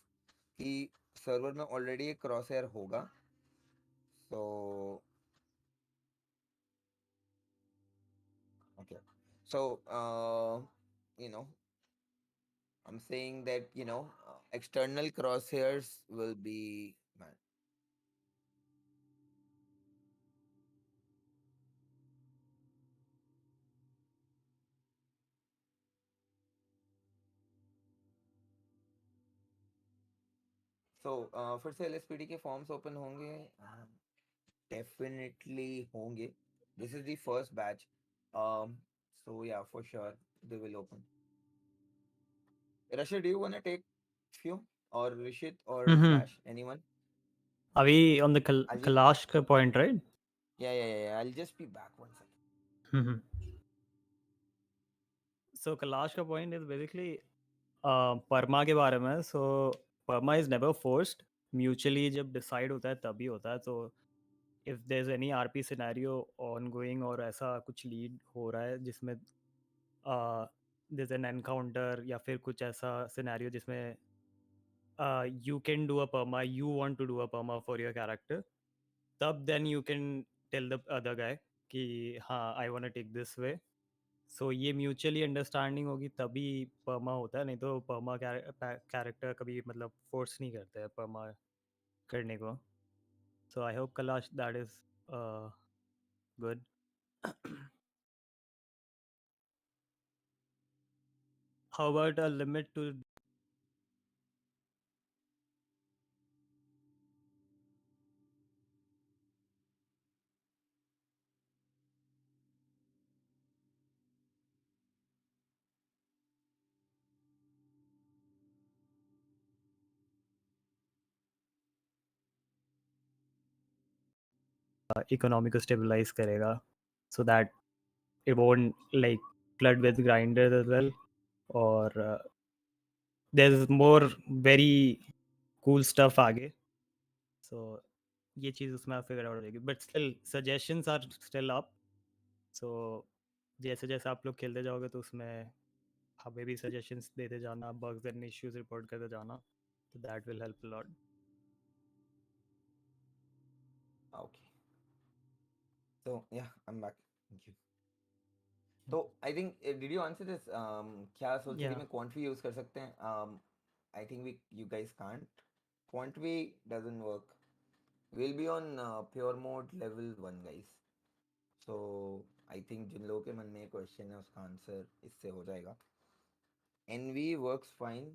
कि सर्वर में ऑलरेडी एक क्रॉसहेयर होगा. So okay. So you know, I'm saying that external crosshairs will be banned. So फिर से LSPD के forms open होंगे? Definitely होंगे. This is the first batch. So yeah, for sure they will open. Rashid, do you want to take few, or Rishit, or Flash? Anyone? Are we on the Kalash point, right? Yeah. I'll just be back 1 second. So Kalash ka point is basically परमा के बारे में. So Parma is never forced. Mutually जब decide होता है तभी होता है. So if there's any RP scenario ongoing और ऐसा कुछ lead हो रहा है जिसमें there's an encounter या फिर कुछ ऐसा scenario जिसमें you can do a perma, you want to do a perma for your character, तब then you can tell the other guy कि हाँ I want to take this way. So ये mutually understanding होगी तभी परमा होता है. नहीं तो परमा कैरेक्टर कभी मतलब फोर्स नहीं करते हैं परमा करने को. सो आई होप कलाश that is good. How about a limit to economy को स्टेबलाइज करेगा, so that it won't like flood with grinders as well, or there's more very cool stuff आगे, so ये चीज़ उसमें फिगर आउट हो जाएगी, but still suggestions are still up, so जैसे जैसे आप लोग खेलते जाओगे तो उसमें हमें भी सजेशंस देते जाना, बग्स एंड इश्यूज रिपोर्ट करते जाना, तो that will help a lot. Okay. So yeah, I'm back. Thank you. तो I think did you answer this, क्या सोलसिटी Yeah. में क्वांट भी यूज कर सकते हैं? I think we you guys can't. Quant भी doesn't work. Will be on pure mode level 1 guys. So I think जिन लोगों के मन में क्वेश्चन है उसका आंसर इससे हो जाएगा. एनवी वर्क्स फाइन,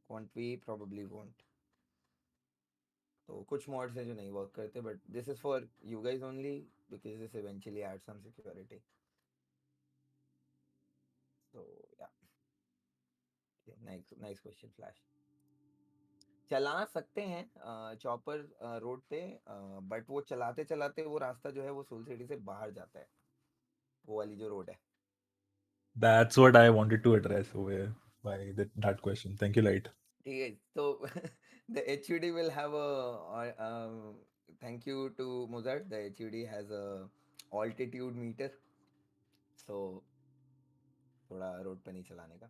क्वांट भी प्रोबेबली वोंट. तो कुछ मॉड्स हैं जो नहीं वर्क करते, but this is for you guys only because this eventually add some security. So yeah, nice question flash. चला सकते हैं चॉपर रोड पे, बट वो चलाते चलाते वो रास्ता जो है वो सोल सिटी से बाहर जाता है, वो वाली जो रोड है. That's what I wanted to address over by that question. Thank you, Light. ठीक है, तो the HUD will have a thank you to Mozart, the HUD has a altitude meter, so थोड़ा रोड पे नहीं चलाने का.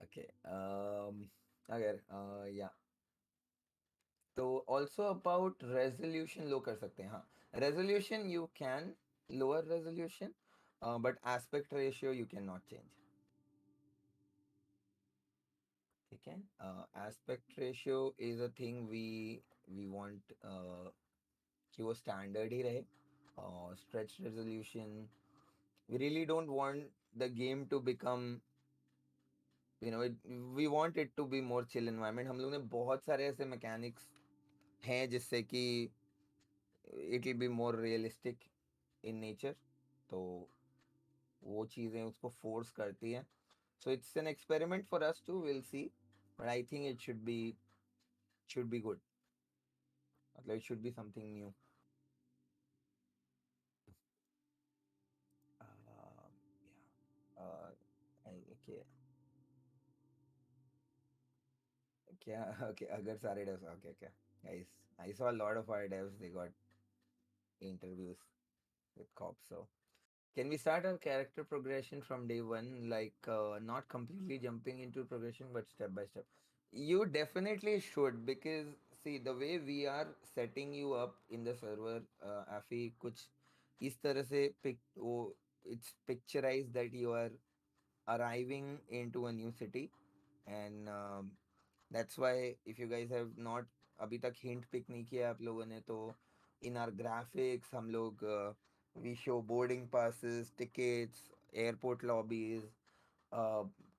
Okay, अगर या तो ऑल्सो अबाउट रेजोल्यूशन लो कर सकते हैं. हाँ, resolution you can lower resolution, but aspect ratio you can not change. ठीक है, aspect ratio is a thing we want कि वो स्टैंडर्ड ही रहे. Stretch resolution, we really don't want the game to become, you know, we want it to be more chill environment. हम लोग ने बहुत सारे ऐसे मैकेनिक्स हैं जिससे कि it will be more realistic in nature, तो वो चीज़ें उसको फोर्स करती हैं. So it's an experiment for us too, will see, but I think it should be good. मतलब it should be something new. क्या क्या ओके, अगर सारे devs, ओके क्या guys, I saw a lot of our devs, they got interviews with cops. So can we start our character progression from day one, like not completely jumping into progression but step by step? You definitely should, because see the way we are setting you up in the server, Afi, कुछ इस तरह से वो it's picturized that you are arriving into a new city, and that's why if you guys have not अभी तक hint pick नहीं किया आप लोगों ने, तो इन आर ग्राफिक्स हम लोग we show boarding passes, tickets, airport lobbies,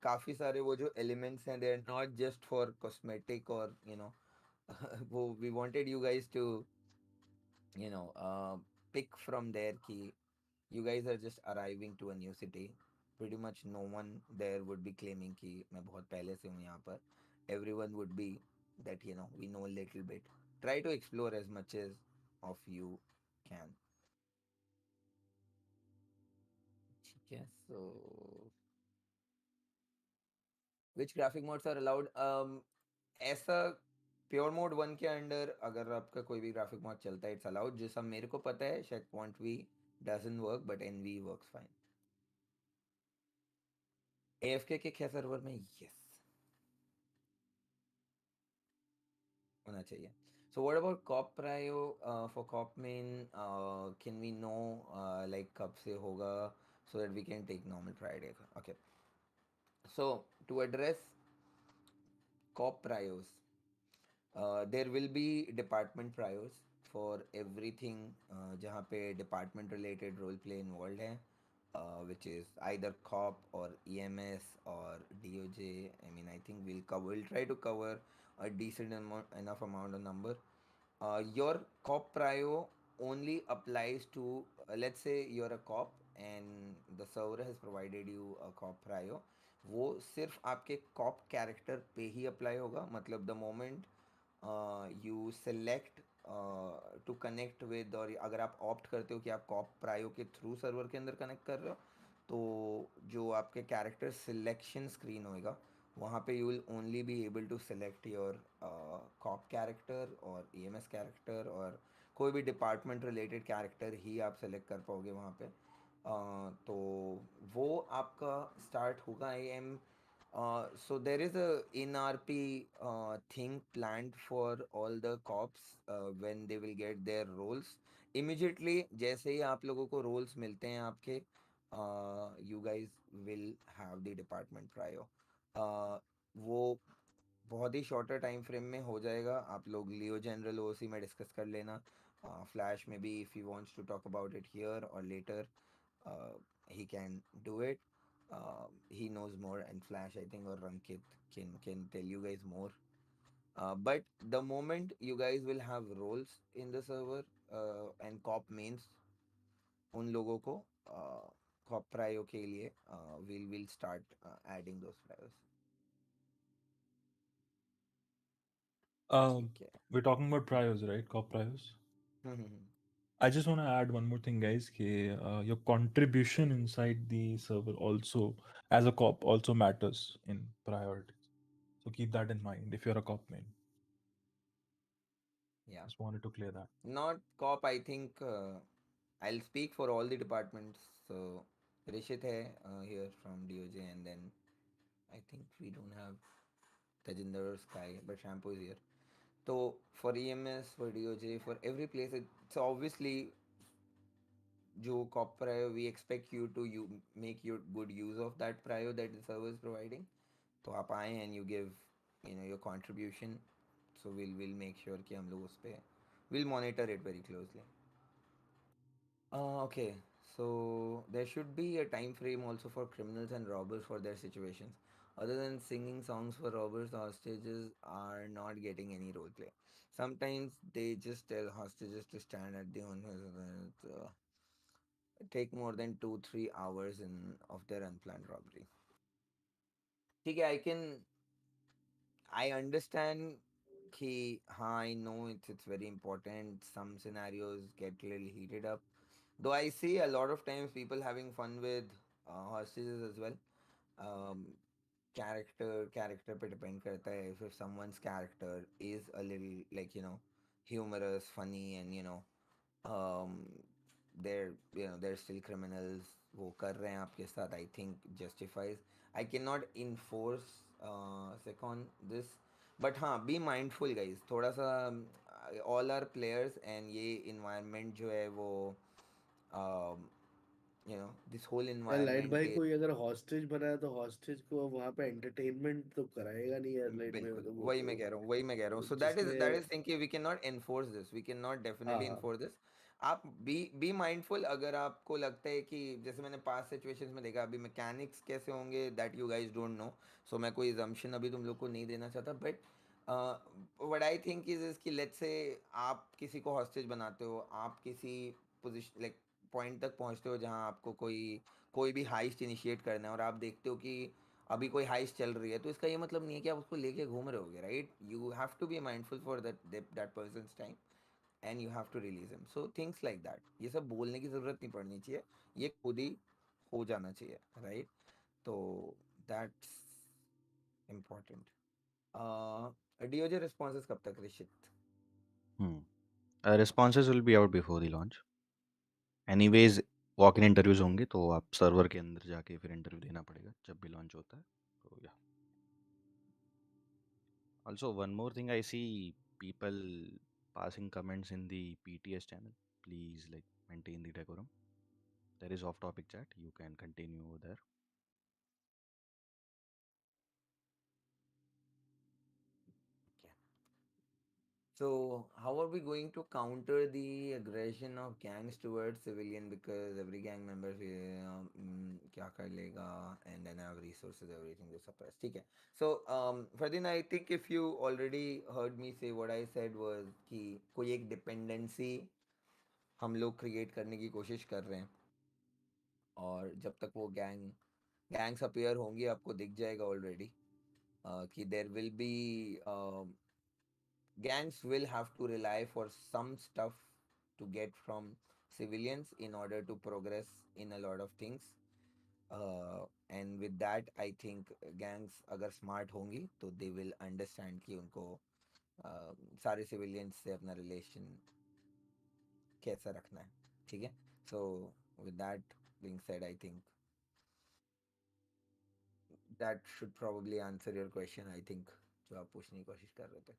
काफ़ी सारे वो जो एलिमेंट्स हैं, they are not just for cosmetic और यू नो वो we wanted you guys to you know pick from there ki you guys are just arriving to a new city. Pretty much no one there would be claiming कि मैं बहुत पहले से हूँ यहाँ पर. Everyone would be that you know we know a little bit. Try to explore as much as of you can. ठीक है, so which graphic modes are allowed? ऐसा प्योर मोड 1 के अंडर अगर आपका कोई भी ग्राफिक मोड चलता है इट्स अलाउड. जो सब मेरे को पता है शायद QuantV doesn't work, but NV works fine. AFK के क्या सर्वर में यस होना चाहिए. So what about cop prio? For cop main, can we know like कब से होगा so that we can take normal priority? Okay. So to address cop prios, there will be department priors for everything जहाँ पे department related role play involved है, which is either cop or EMS or DOJ. I mean, I think we'll try to cover a decent enough amount of number. Your cop prio only applies to, let's say you're a cop and the server has provided you a cop prio. वो सिर्फ आपके corp character पे ही apply होगा. मतलब the moment you select to connect with, और अगर आप opt करते हो कि आप कॉप प्रायो के थ्रू सर्वर के अंदर कनेक्ट कर रहे हो, तो जो आपके कैरेक्टर सिलेक्शन स्क्रीन होएगा वहाँ पे you will only be able to select your cop character और ईएमएस कैरेक्टर, और कोई भी डिपार्टमेंट रिलेटेड कैरेक्टर ही आप सेलेक्ट कर पाओगे वहाँ पे। तो वो आपका स्टार्ट होगा। I am so there is a NRP thing planned for all the cops when they will get their roles. Immediately जैसे ही आप लोगों को roles मिलते हैं आपके, you guys will have the department prior. वो बहुत ही शॉर्टर टाइम फ्रेम में हो जाएगा। आप लोग लियो जनरल ओसी में डिस्कस कर लेना, फ्लैश में भी if he wants to talk about it here और later he can do it. He knows more, and Flash, I think, or Rankit can tell you guys more. But the moment you guys will have roles in the server and cop mains, उन लोगों को cop prio के लिए we'll start adding those priors. ठीक है। We're talking about priors, right? Cop priors. I just want to add one more thing, guys. Your contribution inside the server also, as a cop, also matters in priority. So keep that in mind if you're a cop main. Yeah. Just wanted to clear that. Not cop, I think I'll speak for all the departments. So Rishit hai here from DOJ, and then I think we don't have Tajinder or Sky, but Shampoo is here. So for EMS, for DOJ, for every place, it's obviously जो cop prio, we expect you to make your good use of that prio that the server is providing. तो आप आए and you give your contribution. So we'll make sure कि हम लोग उस पे we'll monitor it very closely. Okay, so there should be a time frame also for criminals and robbers for their situations. Other than singing songs for robbers, hostages are not getting any role play. Sometimes they just tell hostages to stand at the take more than 2-3 hours in of their unplanned robbery. ठीक है, I understand कि हाँ, I know it's very important. Some scenarios get a little heated up. Though I see a lot of times people having fun with hostages as well. Um, character पे depend करता है. If someone's character is a little like humorous, funny, and um, they're still criminals. वो कर रहे हैं आपके साथ. I think justifies. I cannot enforce second this, but हाँ, be mindful guys. थोड़ा सा all our players and ये environment जो है वो this whole लाइट environment भाई is कोई अगर हॉस्टेज बनाया तो हॉस्टेज को वहां पे एंटरटेनमेंट तो कराएगा नहीं यार लाइट में, बिल्कुल मतलब वही मैं कह रहा हूँ, वही मैं कह रहा हूँ. सो दैट इज थिंग कि we can not enforce this, we can not हाँ डेफिनेटली हाँ एनफोर्स दिस. आप बी माइंडफुल. अगर आपको लगता है कि जैसे मैंने पास्ट सिचुएशंस में देखा, अभी मैकेनिक्स कैसे होंगे that you guys don't know, so मैं कोई जम्पशन अभी तुम लोग को नहीं देना चाहता. But what I think is कि लेट्स से आप किसी को हॉस्टेज बनाते हो, आप किसी पोजिशन लाइक पॉइंट तक पहुंचते हो जहां आपको कोई भी हाइस्ट इनिशिएट करना है, और आप देखते हो कि अभी कोई हाइस्ट चल रही है, तो इसका ये मतलब नहीं है कि आप उसको लेके घूम रहे होगे, right? You have to be mindful for that person's time, and you have to release him. So things like that, ये सब बोलने की ज़रूरत नहीं पड़नी चाहिए, ये खुद ही हो जाना चाहिए, राइट? तो दैट्स इम्पोर्टेंट. डीओजे रिस्पॉन्सेस कब तक Rishit? Responses will be out before the launch. Anyways, walk-in interviews होंगे तो आप सर्वर के अंदर जाके फिर इंटरव्यू देना पड़ेगा जब भी लॉन्च होता है. तो या. Also, one more thing, I see people passing comments in the PTS channel. Please like maintain the decorum. There is off-topic chat. You can continue over there. So, how are we going to counter the aggression of gangs towards civilian? Because every gang member क्या कर लेगा, and then have resources, everything they suppress. ठीक है. So, Ferdin, I think if you already heard me say, what I said was कि कोई एक dependency हम लोग create करने की कोशिश कर रहे हैं, और जब तक वो gangs appear होंगी आपको दिख जाएगा already कि there will be gangs will have to rely for some stuff to get from civilians in order to progress in a lot of things. And with that, I think gangs अगर smart होंगी तो they will understand कि उनको सारे civilians से अपना relation कैसा रखना है, ठीक है? So with that being said, I think that should probably answer your question. I think जो आप पूछने की कोशिश कर रहे थे,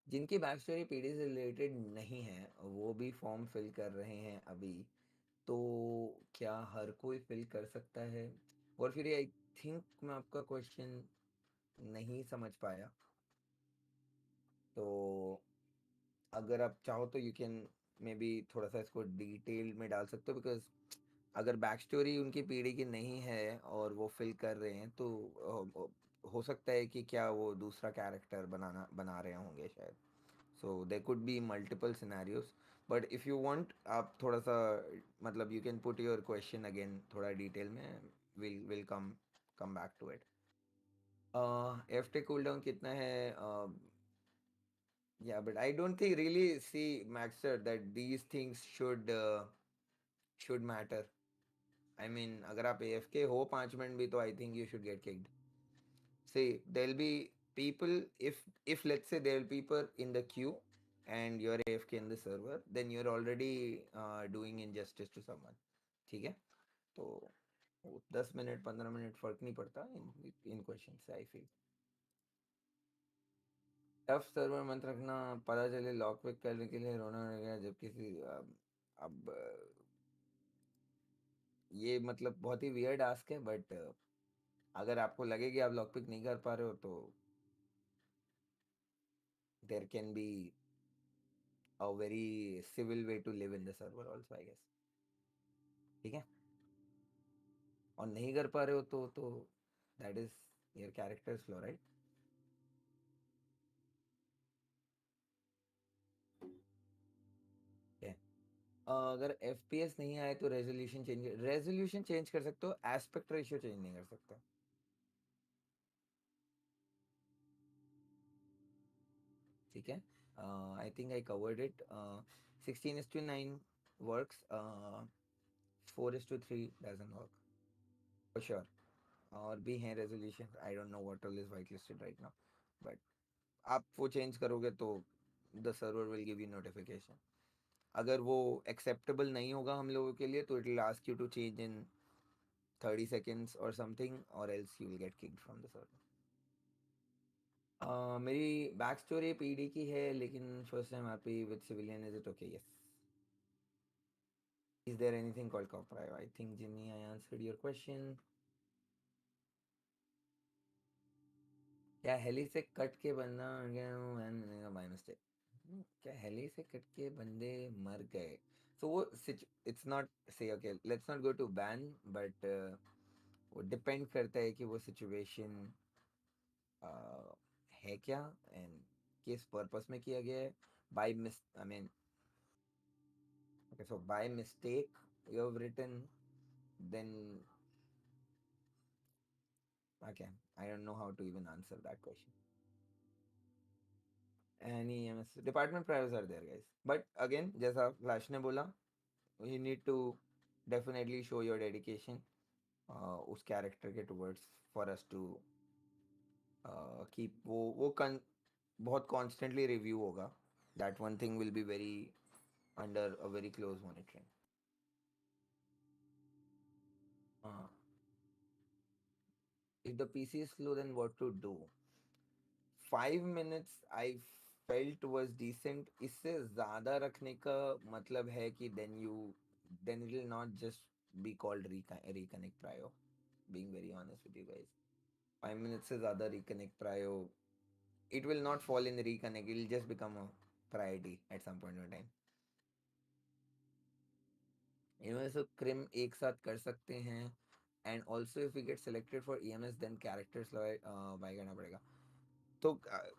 जिनकी बैक स्टोरी पीढ़ी से रिलेटेड नहीं है वो भी फॉर्म फिल कर रहे हैं अभी, तो क्या हर कोई फिल कर सकता है? और फिर आई थिंक मैं आपका क्वेश्चन नहीं समझ पाया, तो अगर आप चाहो तो यू कैन मे बी थोड़ा सा इसको डिटेल में डाल सकते हो, बिकॉज अगर बैक स्टोरी उनकी पीढ़ी की नहीं है और वो फिल कर रहे हैं तो हो सकता है कि क्या वो दूसरा कैरेक्टर बना रहे होंगे शायद. So they could be multiple scenarios, but if you want आप थोड़ा सा मतलब you can put your question again थोड़ा डिटेल में. Will come back to it. After cool down कितना है? Yeah, but I don't think really see Maxter that these things should matter. I mean, अगर आप AFK हो 5 minute भी तो I think you should get kicked. See, there'll be people if let's say there will be people in the queue and you're AFK in the server, then you're already doing injustice to someone. ठीक है? तो 10 minute 15 minute फर्क नहीं पड़ता इन question से I feel. Tough server मत रखना, पता चले लॉक पिक करने के लिए रोना रह गया जब किसी अब ये मतलब बहुत ही वियर्ड आस्क है, बट अगर आपको लगे कि आप लॉक पिक नहीं कर पा रहे हो तो there can be a very civil way to live in the server also I guess. ठीक है, और नहीं कर पा रहे हो तो that is your character's flaw, right? अगर FPS नहीं आए तो रेजोल्यूशन चेंज कर सकते हो, एस्पेक्ट रेशियो चेंज नहीं कर सकते. ठीक है, I think I covered it. 16:9 works, 4:3 doesn't work for sure. और भी हैं resolution, I don't know what all is white listed right now, but आप वो चेंज करोगे तो the server will give you notification. अगर वो एक्सेप्टेबल नहीं होगा हम लोगों के लिए तो it will ask you to change in 30 seconds or something, or else you will get kicked from the server. मेरी बैक स्टोरी पीडी की है लेकिन first time happy with civilian. Is it okay? Yes. Is there anything called copyright? I think Jimmy I answered your question. क्या heli से cut के बंदा मर गया हूँ बाय मिस्टेक? क्या हेली से कट के बंदे मर गए? सो वो इट्स नॉट से okay, let's not go to ban, but वो डिपेंड करता है कि वो सिचुएशन है क्या एंड किस पर्पस में किया गया है. By miss I mean okay, so by mistake you have written, then okay, I don't know how to even answer that question. Any EMS department priors are there guys, but again जैसा flash ने बोला, you need to definitely show your dedication उस character के towards for us to keep वो बहुत constantly review होगा. That one thing will be very under a very close monitoring. If the PC is slow, then what to do? 5 minutes I felt was decent. इससे ज़्यादा रखने का मतलब है कि then it will not just be called reconnect prio. Being very honest with you guys, 5 minutes से ज़्यादा reconnect prio, it will not fall in reconnect. It will just become a priority at some point in time. इनमें से cream एक साथ कर सकते हैं. And also if we get selected for EMS, then characters buy करना पड़ेगा. So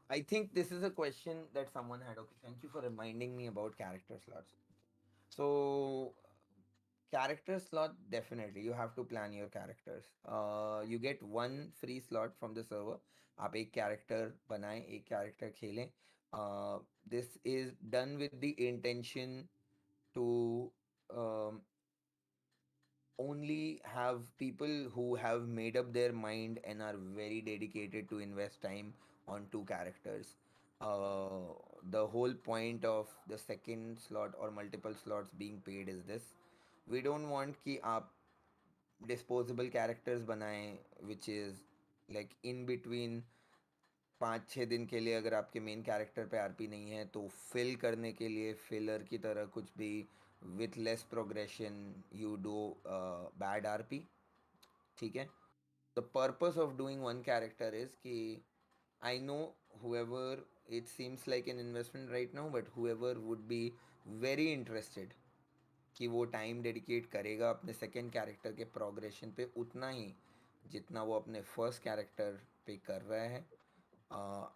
I think this is a question that someone had. Okay, thank you for reminding me about character slots. So character slot, definitely you have to plan your characters. You get one free slot from the server. आप एक character बनाएं, एक character खेलें. This is done with the intention to um, only have people who have made up their mind and are very dedicated to invest time on two characters. Uh, the whole point of the second slot or multiple slots being paid is this. We don't want कि आप disposable characters बनाएं which is like in between 5-6 दिन के लिए अगर आपके main character पे RP नहीं है तो फिल करने के लिए फिलर की तरह कुछ भी with less progression you do bad RP. ठीक है. The purpose of doing one character is कि I know whoever it seems like an investment right now but whoever would be very interested कि वो time dedicate करेगा अपने second character के progression पे उतना ही जितना वो अपने फर्स्ट कैरेक्टर पे कर रहा है.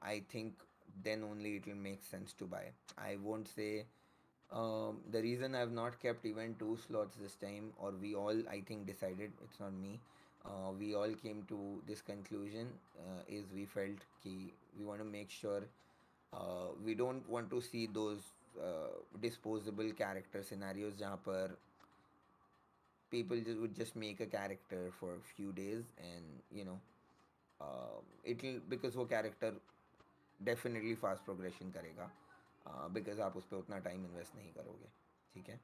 I think then only it will make sense to buy. I won't say the reason I've not kept even 2 slots this time, or we all I think decided, it's not me. We all came to this conclusion is we felt कि we want to make sure we don't want to see those disposable character scenarios जहाँ पर people would just make a character for a few days and it'll because वो character definitely fast progression करेगा because आप उस पर उतना time invest नहीं करोगे. ठीक है.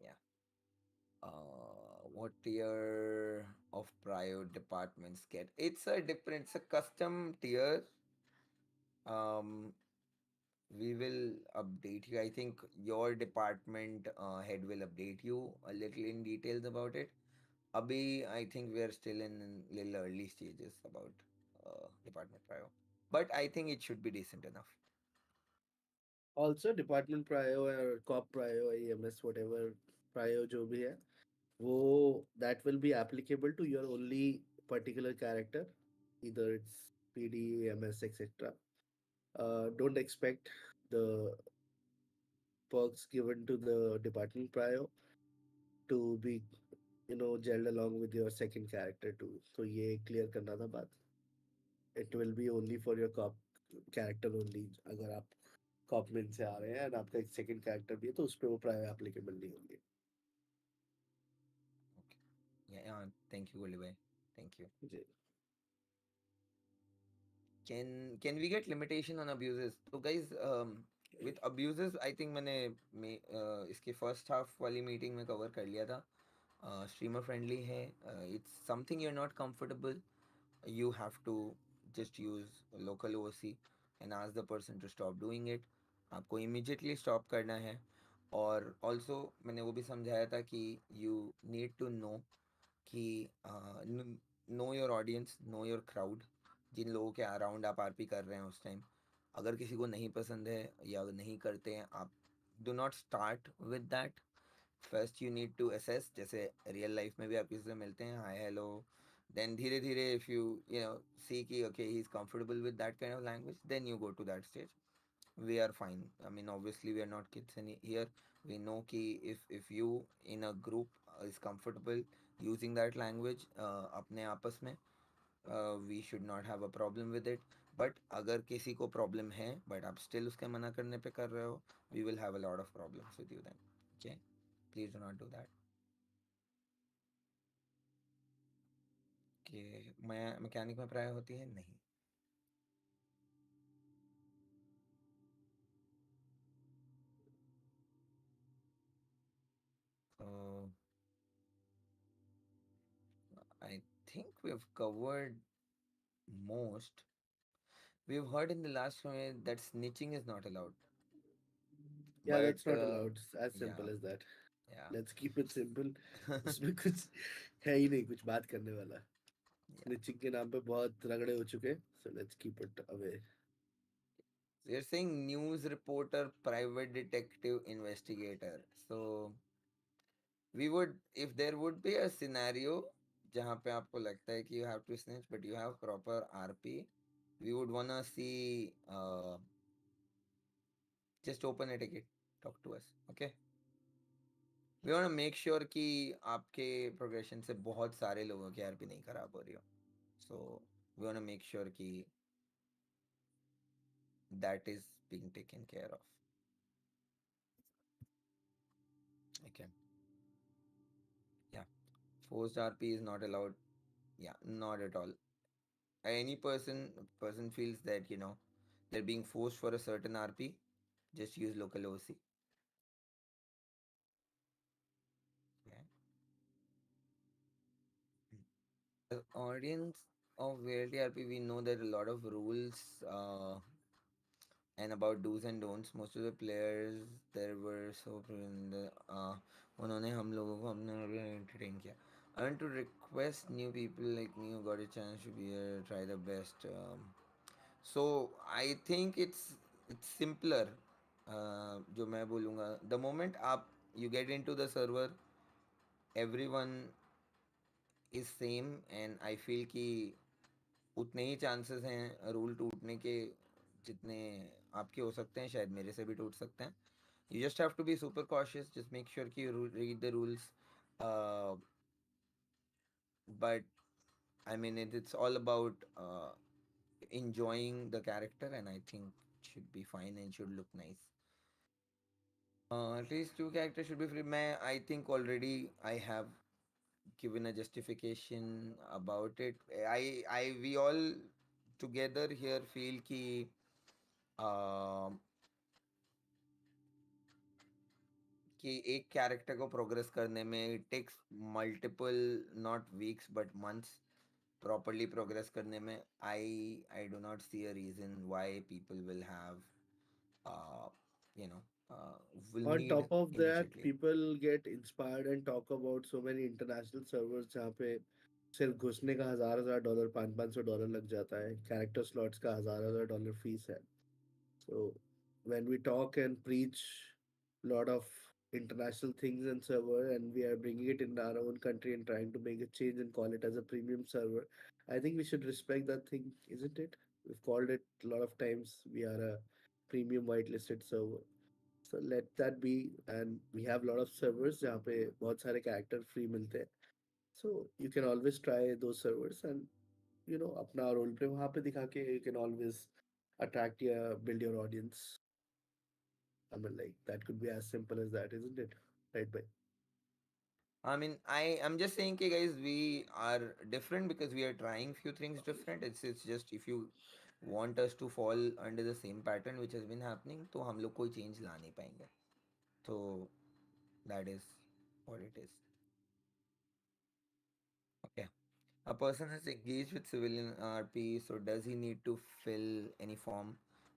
Yeah. What tier of prio departments get? It's a custom tier. Um, we will update you. I think your department head will update you a little in details about it. Abhi, I think we are still in little early stages about department prio, but I think it should be decent enough. Also department prio or cop prio EMS whatever prio जो भी है वो that will be applicable to your only particular character, either it's PD, EMS, etc. Don't expect the perks given to the department prio to be gelled along with your second character too. So ये clear करना था बात. It will be only for your cop character only. अगर आप corp में से आ रहे हैं और आपका एक सेकंड कैरेक्टर भी है तो उस पे वो प्रायो एप्लीकेबल नहीं होंगे. Okay. Yeah. Thank you, Oliver. Thank you. Ji. Can we get limitation on abuses? So guys, with abuses I think मैंने इसके first half वाली meeting में cover कर लिया था. Streamer friendly है. It's something you're not comfortable, you have to just use local OC and ask the person to stop doing it. आपको immediately stop करना है. और also मैंने वो भी समझाया था कि you need to know कि know your audience, know your crowd. जिन लोगों के अराउंड आप आरपी कर रहे हैं उस टाइम अगर किसी को नहीं पसंद है या नहीं करते हैं, आप do not start with that. First you need to assess. जैसे रियल लाइफ में भी आप किसी से मिलते हैं, हाय हेलो, देन धीरे धीरे इफ यू सी कि okay he is comfortable with that kind of language, then you go to that stage. We are fine. I mean, obviously, we are not kids here. We know कि if you in a group is comfortable using that language अपने आपस में, we should not have a problem with it. But अगर किसी को problem है but आप still उसके मना करने पे कर रहे हो, we will have a lot of problems with you then. Okay, please do not do that. Okay, मैं मैकेनिक में प्राय होती है नहीं. So I think we've covered most. We've heard in the last one that snitching is not allowed. Yeah, that's But not allowed. It's as simple yeah, as that. yeah. Let's keep it simple. उसमें कुछ है ही नहीं कुछ बात करने वाला. Snitching के नाम पे बहुत रगड़े हो चुके. So let's keep it away. They're saying news reporter, private detective, investigator. So we would, if there would be a scenario जहाँ पे आपको लगता है कि you have to snitch but you have proper RP, we would wanna see just open a ticket, talk to us, okay? We want to make sure कि आपके progression से बहुत सारे लोगों की आरपी नहीं खराब हो रही हो. So we want to make sure ki that is being taken care of. Okay. Yeah. Forced RP is not allowed. Yeah, not at all. Any person feels that, you know, they're being forced for a certain RP, just use local OC. Okay. The audience of VLT RP, we know there are a lot of rules and about do's and don'ts. Most of the players there were so उन्होंने हम लोगों को हमने entertain किया. I want to request new people like me who got a chance to be here, try the best. So I think it's simpler. जो मैं बोलूँगा, the moment आप you get into the server, everyone is same and I feel कि उतने ही chances हैं rule टूटने के जितने आपके हो सकते हैं, शायद मेरे से भी टूट सकते हैं. You just have to be super cautious. Just make sure कि you read the rules. But I mean, it's all about enjoying the character, and I think it should be fine and should look nice. At least 2 characters should be free. I think already I have given a justification about it. We all together here feel कि um कि एक character को progress करने में it takes multiple not weeks but months properly progress करने में I do not see a reason why people will have uh, you know will On need top of that, immediately. people get inspired and talk about so many international servers जहाँ पे सिर्फ घुसने का $1,000 $500 लग जाता है. कैरेक्टर स्लॉट्स का $1,000 fees है. So when we talk and preach a lot of international things in server and we are bringing it in our own country and trying to make a change and call it as a premium server, I think we should respect that thing, isn't it? We've called it a lot of times. We are a premium whitelisted server. So let that be. And we have a lot of servers जहाँ पे बहुत सारे character free मिलते हैं. So you can always try those servers and अपना role play वहाँ पे दिखा के you can always attract your build your audience. I mean, like that could be as simple as that, isn't it? Right, by. I mean, I'm just saying, okay, guys, we are different because we are trying few things different. It's just if you want us to fall under the same pattern which has been happening, तो हम लोग कोई change ला नहीं पाएंगे. So that is what it is. Okay. A person has engaged with civilian RP, so does he need to fill any form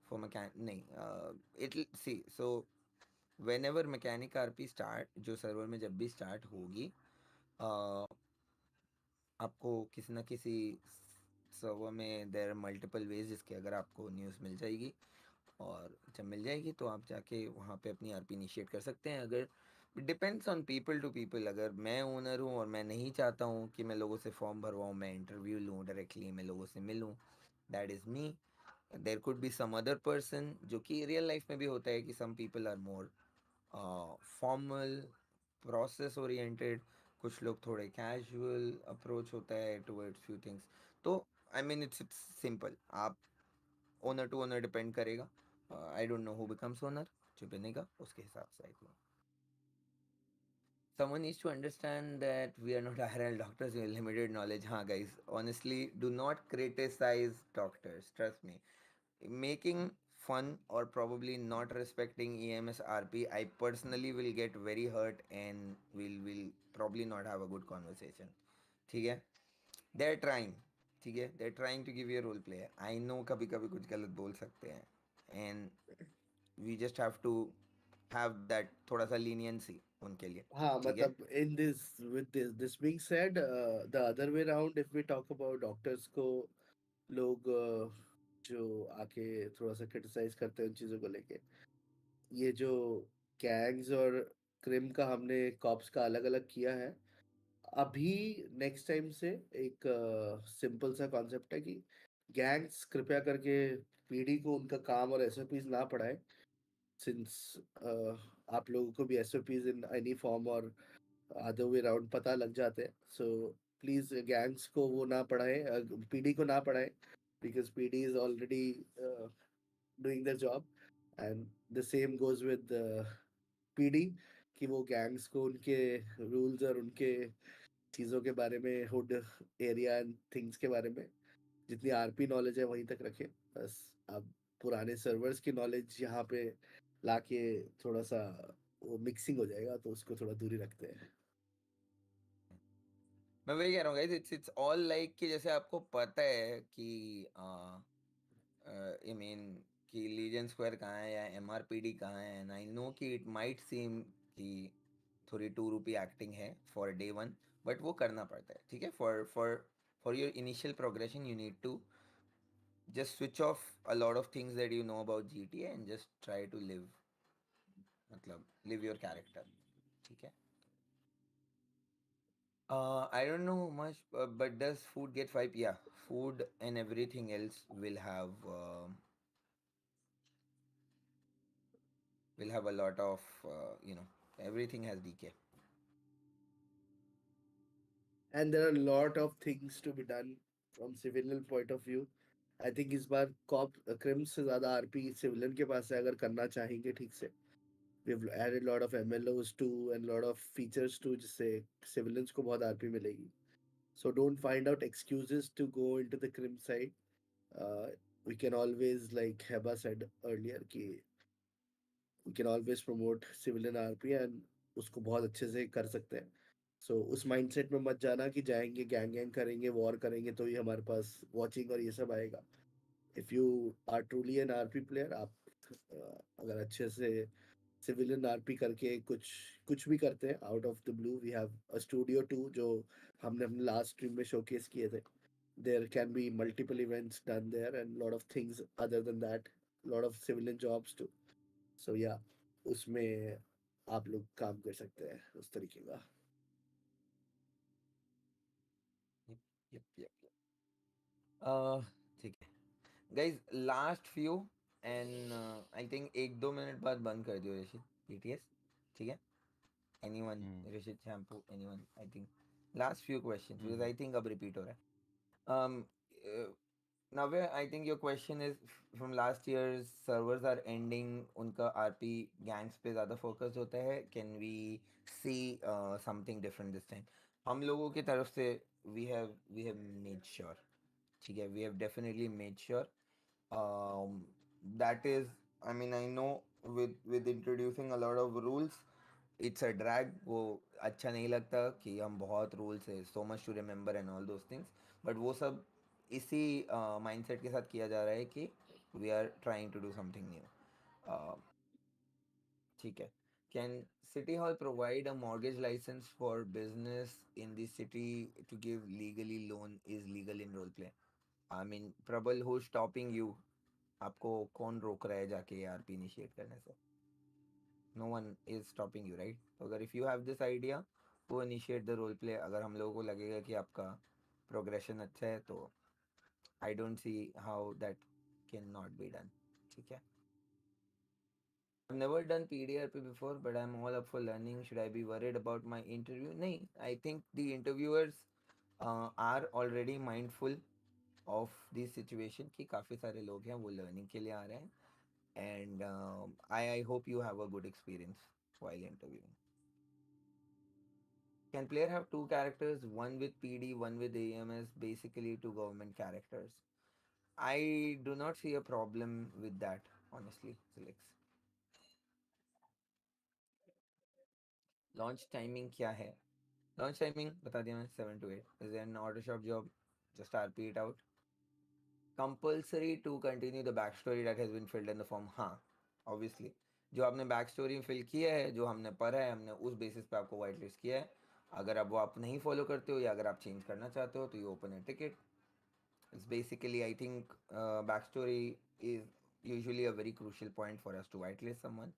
for mechanic? नहीं. It'll see. So whenever mechanic RP start, जो server में जब भी start होगी, आपको किसी ना किसी सर्वर में देर मल्टीपल वेज जिसके अगर आपको न्यूज़ मिल जाएगी और जब मिल जाएगी तो आप जाके वहाँ पे अपनी आरपी इनिशिएट कर सकते हैं. अगर depends on people to people. अगर मैं ओनर हूँ और मैं नहीं चाहता हूँ कि मैं लोगों से फॉर्म भरवाऊँ, मैं इंटरव्यू लूँ डायरेक्टली, मैं लोगों से मिलूँ, that is me. There could be some other person, जो कि रियल लाइफ में भी होता है कि some people are more formal, process oriented, कुछ लोग थोड़े कैजुअल अप्रोच होता है टुवर्ड्स फ्यू थिंग्स. तो आई मीन इट्स सिंपल. आप ओनर टू ओनर डिपेंड करेगा. I don't know who becomes owner. जो बनेगा उसके हिसाब से I think. Someone needs to understand that we are not IRL doctors with limited knowledge. Huh, guys, honestly, do not criticize doctors. Trust me. Making fun or probably not respecting EMS RP, I personally will get very hurt and will probably not have a good conversation. ठीक है? They're trying. ठीक है? They're trying to give you a role player. I know कभी कभी कुछ गलत बोल सकते हैं and we just have to have that थोड़ा सा leniency उनके लिए. हाँ, ठीक है? मतलब in this with this being said, the other way around, if we talk about doctors को लोग जो आके थोड़ा सा क्रिटिसाइज करते हैं उन चीजों को लेके, ये जो गैंग्स और क्रिम का हमने कॉप्स का अलग अलग किया है, अभी नेक्स्ट टाइम से एक सिंपल सा कॉन्सेप्ट है कि गैंग्स कृपया करके पीडी को उनका काम और एसओपीज ना पढ़ाए, सिंस आप लोगों को भी एसओपीज इन एनी फॉर्म और अदर वे राउंड पता लग जाते हैं. सो प्लीज गैंग्स को वो ना पढ़ाएं, पीडी को ना पढ़ाएं, because PD is already doing their job, and the same goes with PD, कि वो गैंग्स को उनके रूल्स और उनके चीज़ों के बारे में, हुड एरिया एंड थिंग्स के बारे में जितनी आरपी नॉलेज है वहीं तक रखें। बस अब पुराने सर्वर्स की नॉलेज यहाँ पे लाके थोड़ा सा वो मिक्सिंग हो जाएगा, तो उसको थोड़ा दूरी रखते हैं। मैं वही कह रहा हूँ गाइस, इट्स ऑल लाइक कि जैसे आपको पता है कि आई मीन कि लीजेंड स्क्वायर कहाँ है या एमआरपीडी कहाँ है, एंड आई नो कि इट माइट सीम कि थोड़ी 2 रुपी एक्टिंग है फॉर डे वन, बट वो करना पड़ता है, ठीक है। For for for your initial progression you need to just switch off a lot of things that you know about GTA and just try to live, मतलब live your character, ठीक है। I don't know much, but does food get 5? Yeah, food and everything else will have a lot of everything has DK. And there are a lot of things to be done from civilian point of view. I think इस बार corp cream से ज्यादा RP civilian के पास है, अगर करना चाहेंगे ठीक से। we've added lot of MLOs too and lot of features too, जिससे civilians को बहुत आरपी मिलेगी। So don't find out excuses to go into the crim side. uh, we can always, like Heba said earlier, कि we can always promote civilian RP and उसको बहुत अच्छे से कर सकते हैं। So उस माइंडसेट में मत जाना कि जाएंगे गैंग गैंग करेंगे, वॉर करेंगे तो ही हमारे पास वॉचिंग और ये सब आएगा। If you are truly an RP player, आप अगर अच्छे से सिविलियन आरपी करके कुछ कुछ भी करते हैं out of the blue, we have a studio too जो हमने अपने लास्ट स्ट्रीम में शोकेस किए थे। There can be multiple events done there and lot of things other than that, lot of civilian jobs too. So yeah, उसमें आप लोग काम कर सकते हैं उस तरीके का। Yep. ठीक है guys, last few and I think 1-2 minute बाद बंद कर दियो ऋषित पीटीएस, ठीक है। Anyone, Rishit shampoo, anyone, I think last few questions because I think अब रिपीट हो रहा है। Navya, I think your question is from last year's servers are ending, उनका RP gangs पे ज़्यादा focus होता है, can we see something different this time? हम लोगों की तरफ से we have made sure, ठीक है, we have definitely made sure. That is, I mean, I know with introducing a lot of rules, it's a drag, वो अच्छा नहीं लगता कि हम बहुत rules है, so much to remember and all those things, but वो सब इसी माइंडसेट के साथ किया जा रहा है कि we are trying to do something new, ठीक है। Can city hall provide a mortgage license for business in the city to give legally loan is legal in role play? I mean Prabal, who stopping you? आपको कौन रोक रहा है जाके RP initiate करने से? No one is stopping you, right? तो अगर if you have this idea, वो इनिशिएट द रोल प्ले। अगर हम लोगों को लगेगा कि आपका प्रोग्रेशन अच्छा है तो I don't see how that cannot be done, ठीक है। I've never done PDRP before, but I'm all up for learning. Should I be worried about my interview? नहीं, I think the interviewers are already mindful of the situation कि काफ़ी सारे लोग हैं वो learning के लिए आ रहे हैं, and I hope you have a good experience while interviewing. Can player have two characters, one with PD, one with AMS, basically two government characters? I do not see a problem with that, honestly, Felix. Launch timing क्या है? Launch timing बता दिया मैं, 7 to 8. Is there an auto shop job? Just RP it out. Compulsory to continue the backstory that has been filled in the form. हाँ, obviously. जो आपने back story fill किया है, जो हमने पढ़ा है, हमने उस बेसिस पे आपको वाइट लिस्ट किया है। अगर अब वो आप नहीं फॉलो करते हो या अगर आप चेंज करना चाहते हो तो you open A ticket. It's basically, I think, backstory is usually a very crucial point for us to whitelist someone.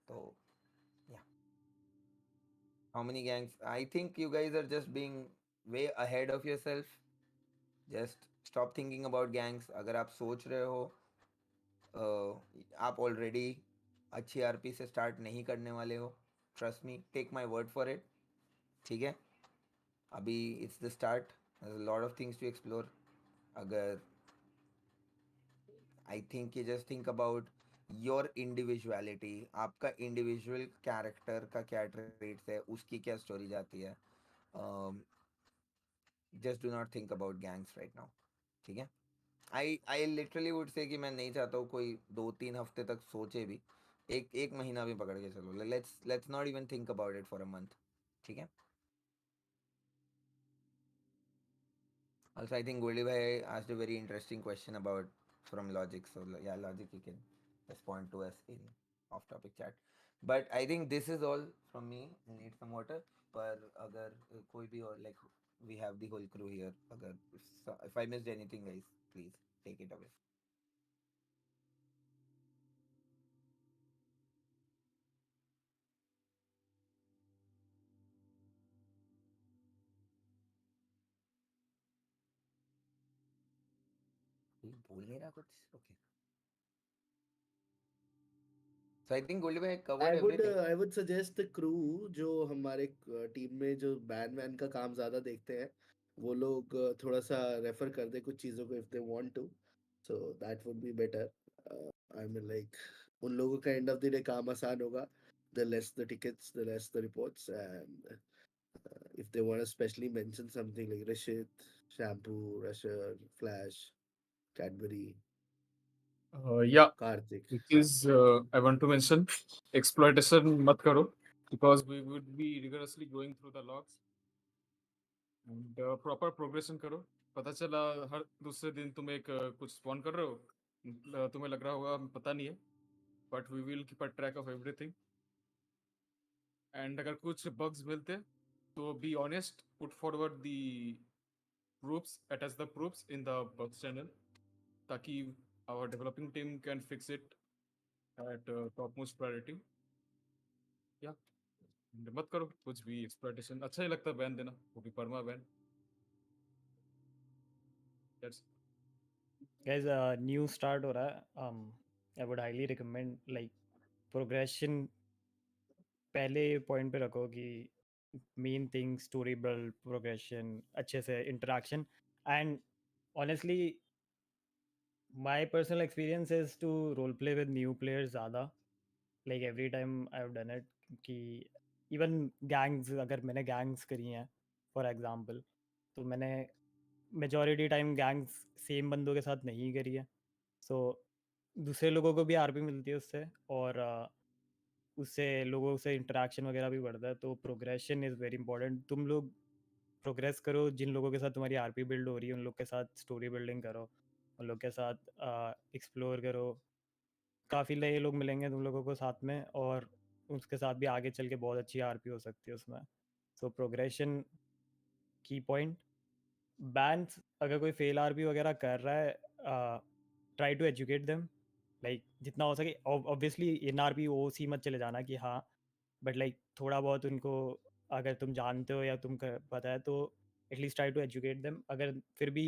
So, yeah. How many gangs? I think you guys are just being way ahead of yourself. Just stop thinking about gangs. अगर आप सोच रहे हो आप already अच्छी RP से start नहीं करने वाले हो, trust me, take my word for it, ठीक है। अभी it's the start. There's a lot of things to explore. अगर I think you just think about your individuality. आपका individual character का क्या traits है, उसकी क्या story जाती है. um, just do not think about gangs right now. ठीक है. I literally would say कि मैं नहीं चाहता हूँ कोई 2-3 हफ्ते तक सोचे भी. एक महीना भी पकड़ के चलो. Let's not even think about it for a month. ठीक है. Also, I think Goldie Bhai asked a very interesting question about from Logic. So yeah, Logic, you can respond to us in off-topic chat. But I think this is all from me. I need some water. पर अगर कोई भी और like we have the whole crew here. अगर if I missed anything, guys, please take it away. कोई बोल नहीं रहा कुछ. Okay. So I think Goldie Bhai covered everything. I would suggest the crew जो हमारे टीम में जो बैन वैन का काम ज्यादा देखते हैं, वो लोग थोड़ा सा रेफर कर दे कुछ चीजों को if they want to, so that would be better. I mean like उन लोगों का end of the day काम आसान होगा, the less the tickets, the less the reports, and if they want to specially mention something like Rashid, Shampoo, Rusher, Flash, Cadbury, Yeah, Karthik. which is I want to mention exploitation mat karo, because we would be rigorously going through the logs and proper progression करो. पता चला हर दूसरे दिन तुम एक कुछ spawn कर रहे हो, तुम्हें लग रहा होगा पता नहीं है, but we will keep a track of everything. And अगर कुछ बग्स मिलते तो be honest, put forward the proofs, attach the proofs in the bugs channel, ताकि our developing team can fix it at topmost priority. Yeah. मत करो कुछ भी exploitation. अच्छा ही लगता है बैन देना, वो भी परमा ban. That's Guys, new start हो रहा है. I would highly recommend like progression पहले पॉइंट पे रखो कि main thing story build, progression, अच्छे से interaction. And honestly my personal experience is to role play with new players ज़्यादा. Like every time I have done it कि even gangs, अगर मैंने गैंग्स करी हैं फॉर एग्जांपल, तो मैंने मेजॉरिटी टाइम गैंग्स सेम बंदों के साथ नहीं करी है. सो दूसरे लोगों को भी आरपी मिलती है उससे, और उससे लोगों से इंटरेक्शन वगैरह भी बढ़ता है. तो प्रोग्रेशन इज़ वेरी इंपॉर्टेंट. तुम लोग प्रोग्रेस करो, जिन लोगों के साथ तुम्हारी आरपी बिल्ड हो रही है उन लोग के साथ स्टोरी बिल्डिंग करो, उन लोग के साथ एक्सप्लोर करो. काफ़ी नए लोग मिलेंगे तुम लोगों को साथ में, और उसके साथ भी आगे चल के बहुत अच्छी आरपी हो सकती है उसमें. सो प्रोग्रेशन की पॉइंट. बैंड्स अगर कोई फेल आरपी वगैरह कर रहा है, try to educate them. Like जितना हो सके. Obviously N R P O C मत चले जाना कि हाँ, बट लाइक थोड़ा बहुत उनको अगर तुम जानते हो या पता है तो at least try to educate them. अगर फिर भी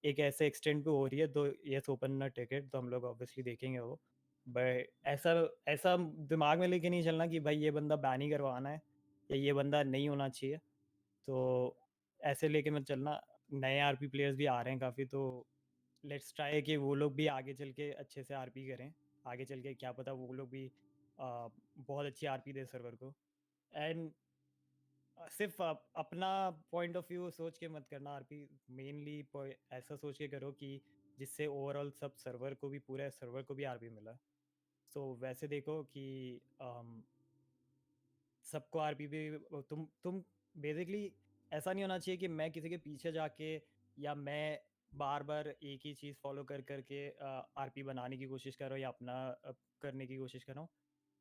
एक ऐसे एक्सटेंड पे हो रही है तो यस, ओपन अ टिकट, तो हम लोग ऑब्वियसली देखेंगे वो. बट ऐसा ऐसा दिमाग में लेके नहीं चलना कि भाई ये बंदा बैन ही करवाना है या ये बंदा नहीं होना चाहिए. तो ऐसे लेके मत चलना. नए आरपी प्लेयर्स भी आ रहे हैं काफ़ी, तो लेट्स ट्राई कि वो लोग भी आगे चल के अच्छे से आरपी करें. आगे चल के क्या पता वो लोग भी बहुत अच्छी आरपी दे सर्वर को. एंड सिर्फ अपना पॉइंट ऑफ व्यू सोच के मत करना आरपी. मेनली ऐसा सोच के करो कि जिससे ओवरऑल सब सर्वर को भी, पूरे सर्वर को भी आरपी मिला. सो वैसे देखो कि सबको आरपी भी, तुम बेसिकली ऐसा नहीं होना चाहिए कि मैं किसी के पीछे जाके या मैं बार बार एक ही चीज़ फॉलो कर करके आरपी बनाने की कोशिश कर रहा हूँ या अपना करने की कोशिश कर रहा हूँ.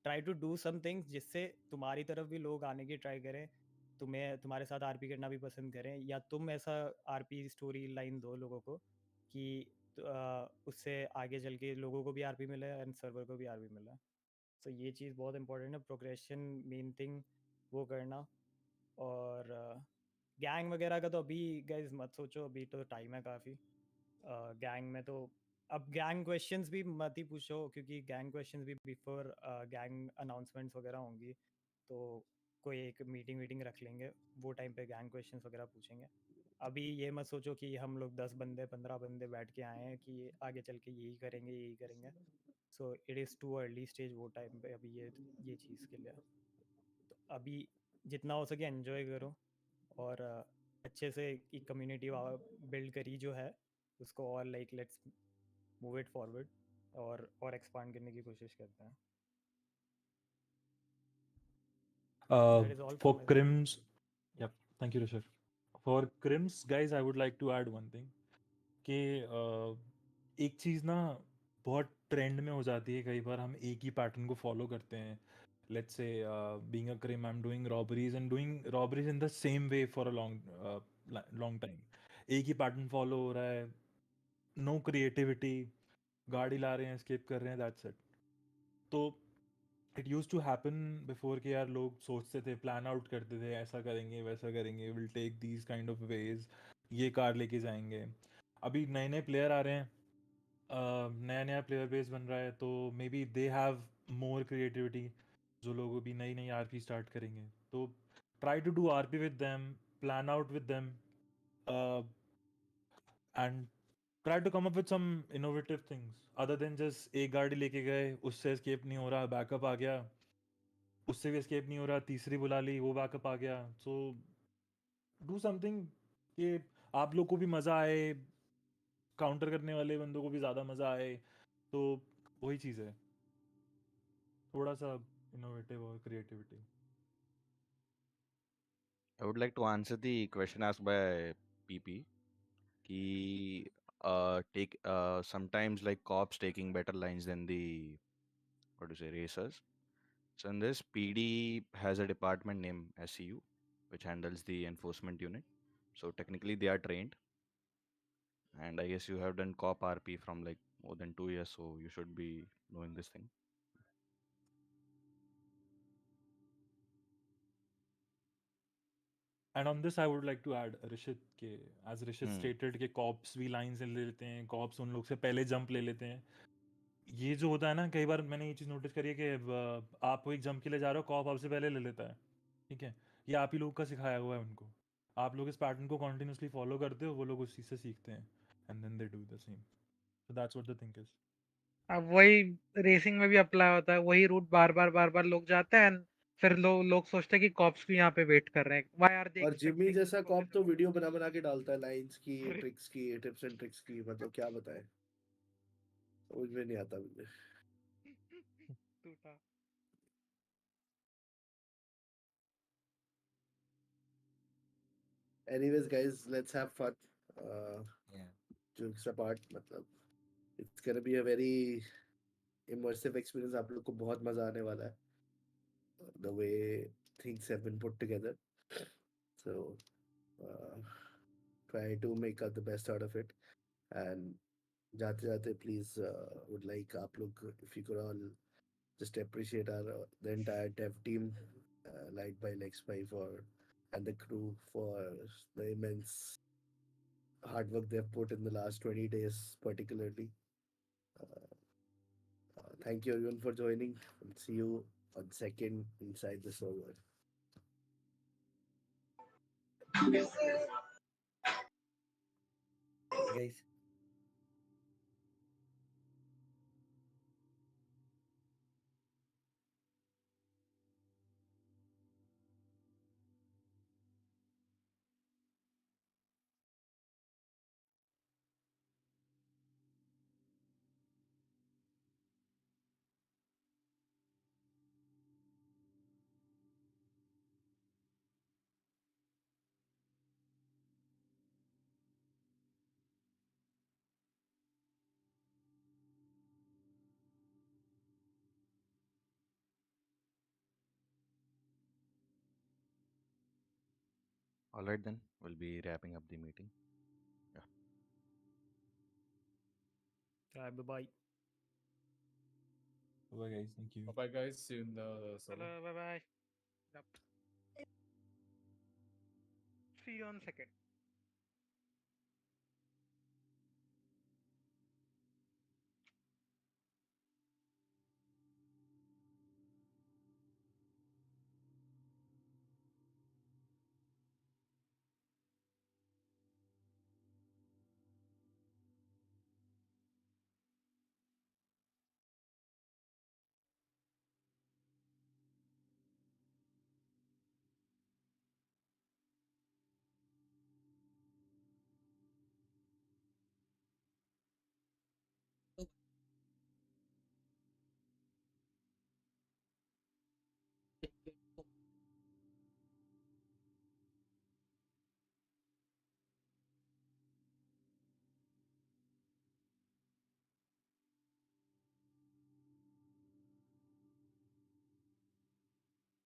Try to do some things जिससे तुम्हारी तरफ भी लोग आने की ट्राई करें, तुम्हें तुम्हारे साथ आरपी करना भी पसंद करें, या तुम ऐसा आरपी स्टोरी लाइन दो लोगों को कि उससे आगे चल के लोगों को भी आरपी मिले एंड सर्वर को भी आरपी मिले. सो ये चीज़ बहुत इंपॉर्टेंट है. प्रोग्रेशन मेन थिंग वो करना. और गैंग वगैरह का तो अभी गाइज मत सोचो, अभी तो टाइम है काफ़ी. गैंग में तो अब गैंग क्वेश्चंस भी मत ही पूछो, क्योंकि गैंग क्वेश्चंस भी बिफोर गैंग अनाउंसमेंट्स वगैरह होंगी. तो कोई एक मीटिंग रख लेंगे, वो टाइम पे गैंग क्वेश्चंस वगैरह पूछेंगे। अभी ये मत सोचो कि हम लोग 10 बंदे 15 बंदे बैठ के आए हैं कि आगे चल के यही करेंगे। So it is too early stage वो टाइम पे अभी ये चीज़ के लिए। तो अभी जितना हो सके एंजॉय करो और अच्छे से एक कम्युनिटी बिल्ड करी जो है उसको, और like let's move it forward और एक्सपांड करने की कोशिश करते हैं। That is all For from my side. Crims, yep, thank you, Rishabh. For Crims, guys, I would like to add one thing. कि एक चीज़ ना बहुत ट्रेंड में हो जाती है कई बार, हम एक ही पैटर्न को फॉलो करते हैं. Let's say being a cream I am doing robberies and doing robberies in the same way for a long time. एक ही पैटर्न फॉलो हो रहा है, नो क्रिएटिविटी, गाड़ी ला रहे हैं, स्केप कर रहे हैं, दैट्स इट. तो it use to happen before कि यार लोग सोचते थे, प्लान आउट करते थे, ऐसा करेंगे वैसा करेंगे, will take these kind of ways, ये कार लेके जाएंगे. अभी नए नए प्लेयर आ रहे हैं, नया नया प्लेयर बेस बन रहा है, तो maybe they have more creativity. जो लोग अभी नई नई आरपी स्टार्ट करेंगे, तो try to do RP with them, plan out with them, and try to come up with some innovative things other than just एक गाड़ी लेके गए, उससे एस्केप नहीं हो रहा, बैकअप आ गया, उससे भी एस्केप नहीं हो रहा, तीसरी बुला ली, वो बैकअप आ गया. सो डू समथिंग कि आप लोग को भी मज़ा आए, काउंटर करने वाले बंदों को भी ज़्यादा मज़ा आए. तो वही चीज़ है, थोड़ा सा इनोवेटिव और creativity. I would like to answer the question asked by PP. Ki, take sometimes like cops taking better lines than the what do you say racers. So in this, PD has a department named SCU, which handles the enforcement unit. So technically, they are trained, and I guess you have done cop RP from like more than 2 years, so you should be knowing this thing. And on this I would like to add Rishit के, as Rishit Hmm. Stated के cops भी line से ले लेते हैं, cops उन लोग से पहले जंप ले लेते हैं. ये जो होता है ना, कई बार मैंने ये चीज़ नोटिस करी है कि आप एक जंप के लिए जा रहे हो, कॉप आपसे पहले ले लेता है. ठीक है, ये आप ही लोग का सिखाया हुआ है उनको. आप लोग इस पैटर्न को कॉन्टिन्यूसली फॉलो करते हो, वो लोग उस चीज़ से सीखते हैं, and then they do the same. So that's what the thing is. अब वही रेसिंग में भी अप्लाई होता है, वही रूट बार बार लोग जाते हैं and फिर लोग सोचते हैं कि कॉप्स भी यहाँ पे वेट कर रहे हैं, व्हाई आर दे और जिमी एक्सपेक्टिंग जैसा कॉप तो वीडियो बना बना के डालता है, लाइंस की, अरे ट्रिक्स की, टिप्स एंड ट्रिक्स की, मतलब क्या बताएं, समझ में नहीं आता मुझे. टूटा. Anyways, guys, let's have fun. Uh, Yeah. jokes apart, मतलब it's gonna be a very immersive experience. आप लोग को बहुत मजा आने वाला है. The way things have been put together. So uh, try to make out the best out of it. And जाते जाते please would like आप लोग, if you could all just appreciate our the entire dev team, Light by Lex by for and the crew for the immense hard work they've put in the last 20 days, particularly. Thank you everyone for joining. We'll see you on second inside the server. Guys. All right, then we'll be wrapping up the meeting. Yeah. Bye bye. Bye guys, thank you. Bye guys, see you in the server. चलो bye bye. See you on second.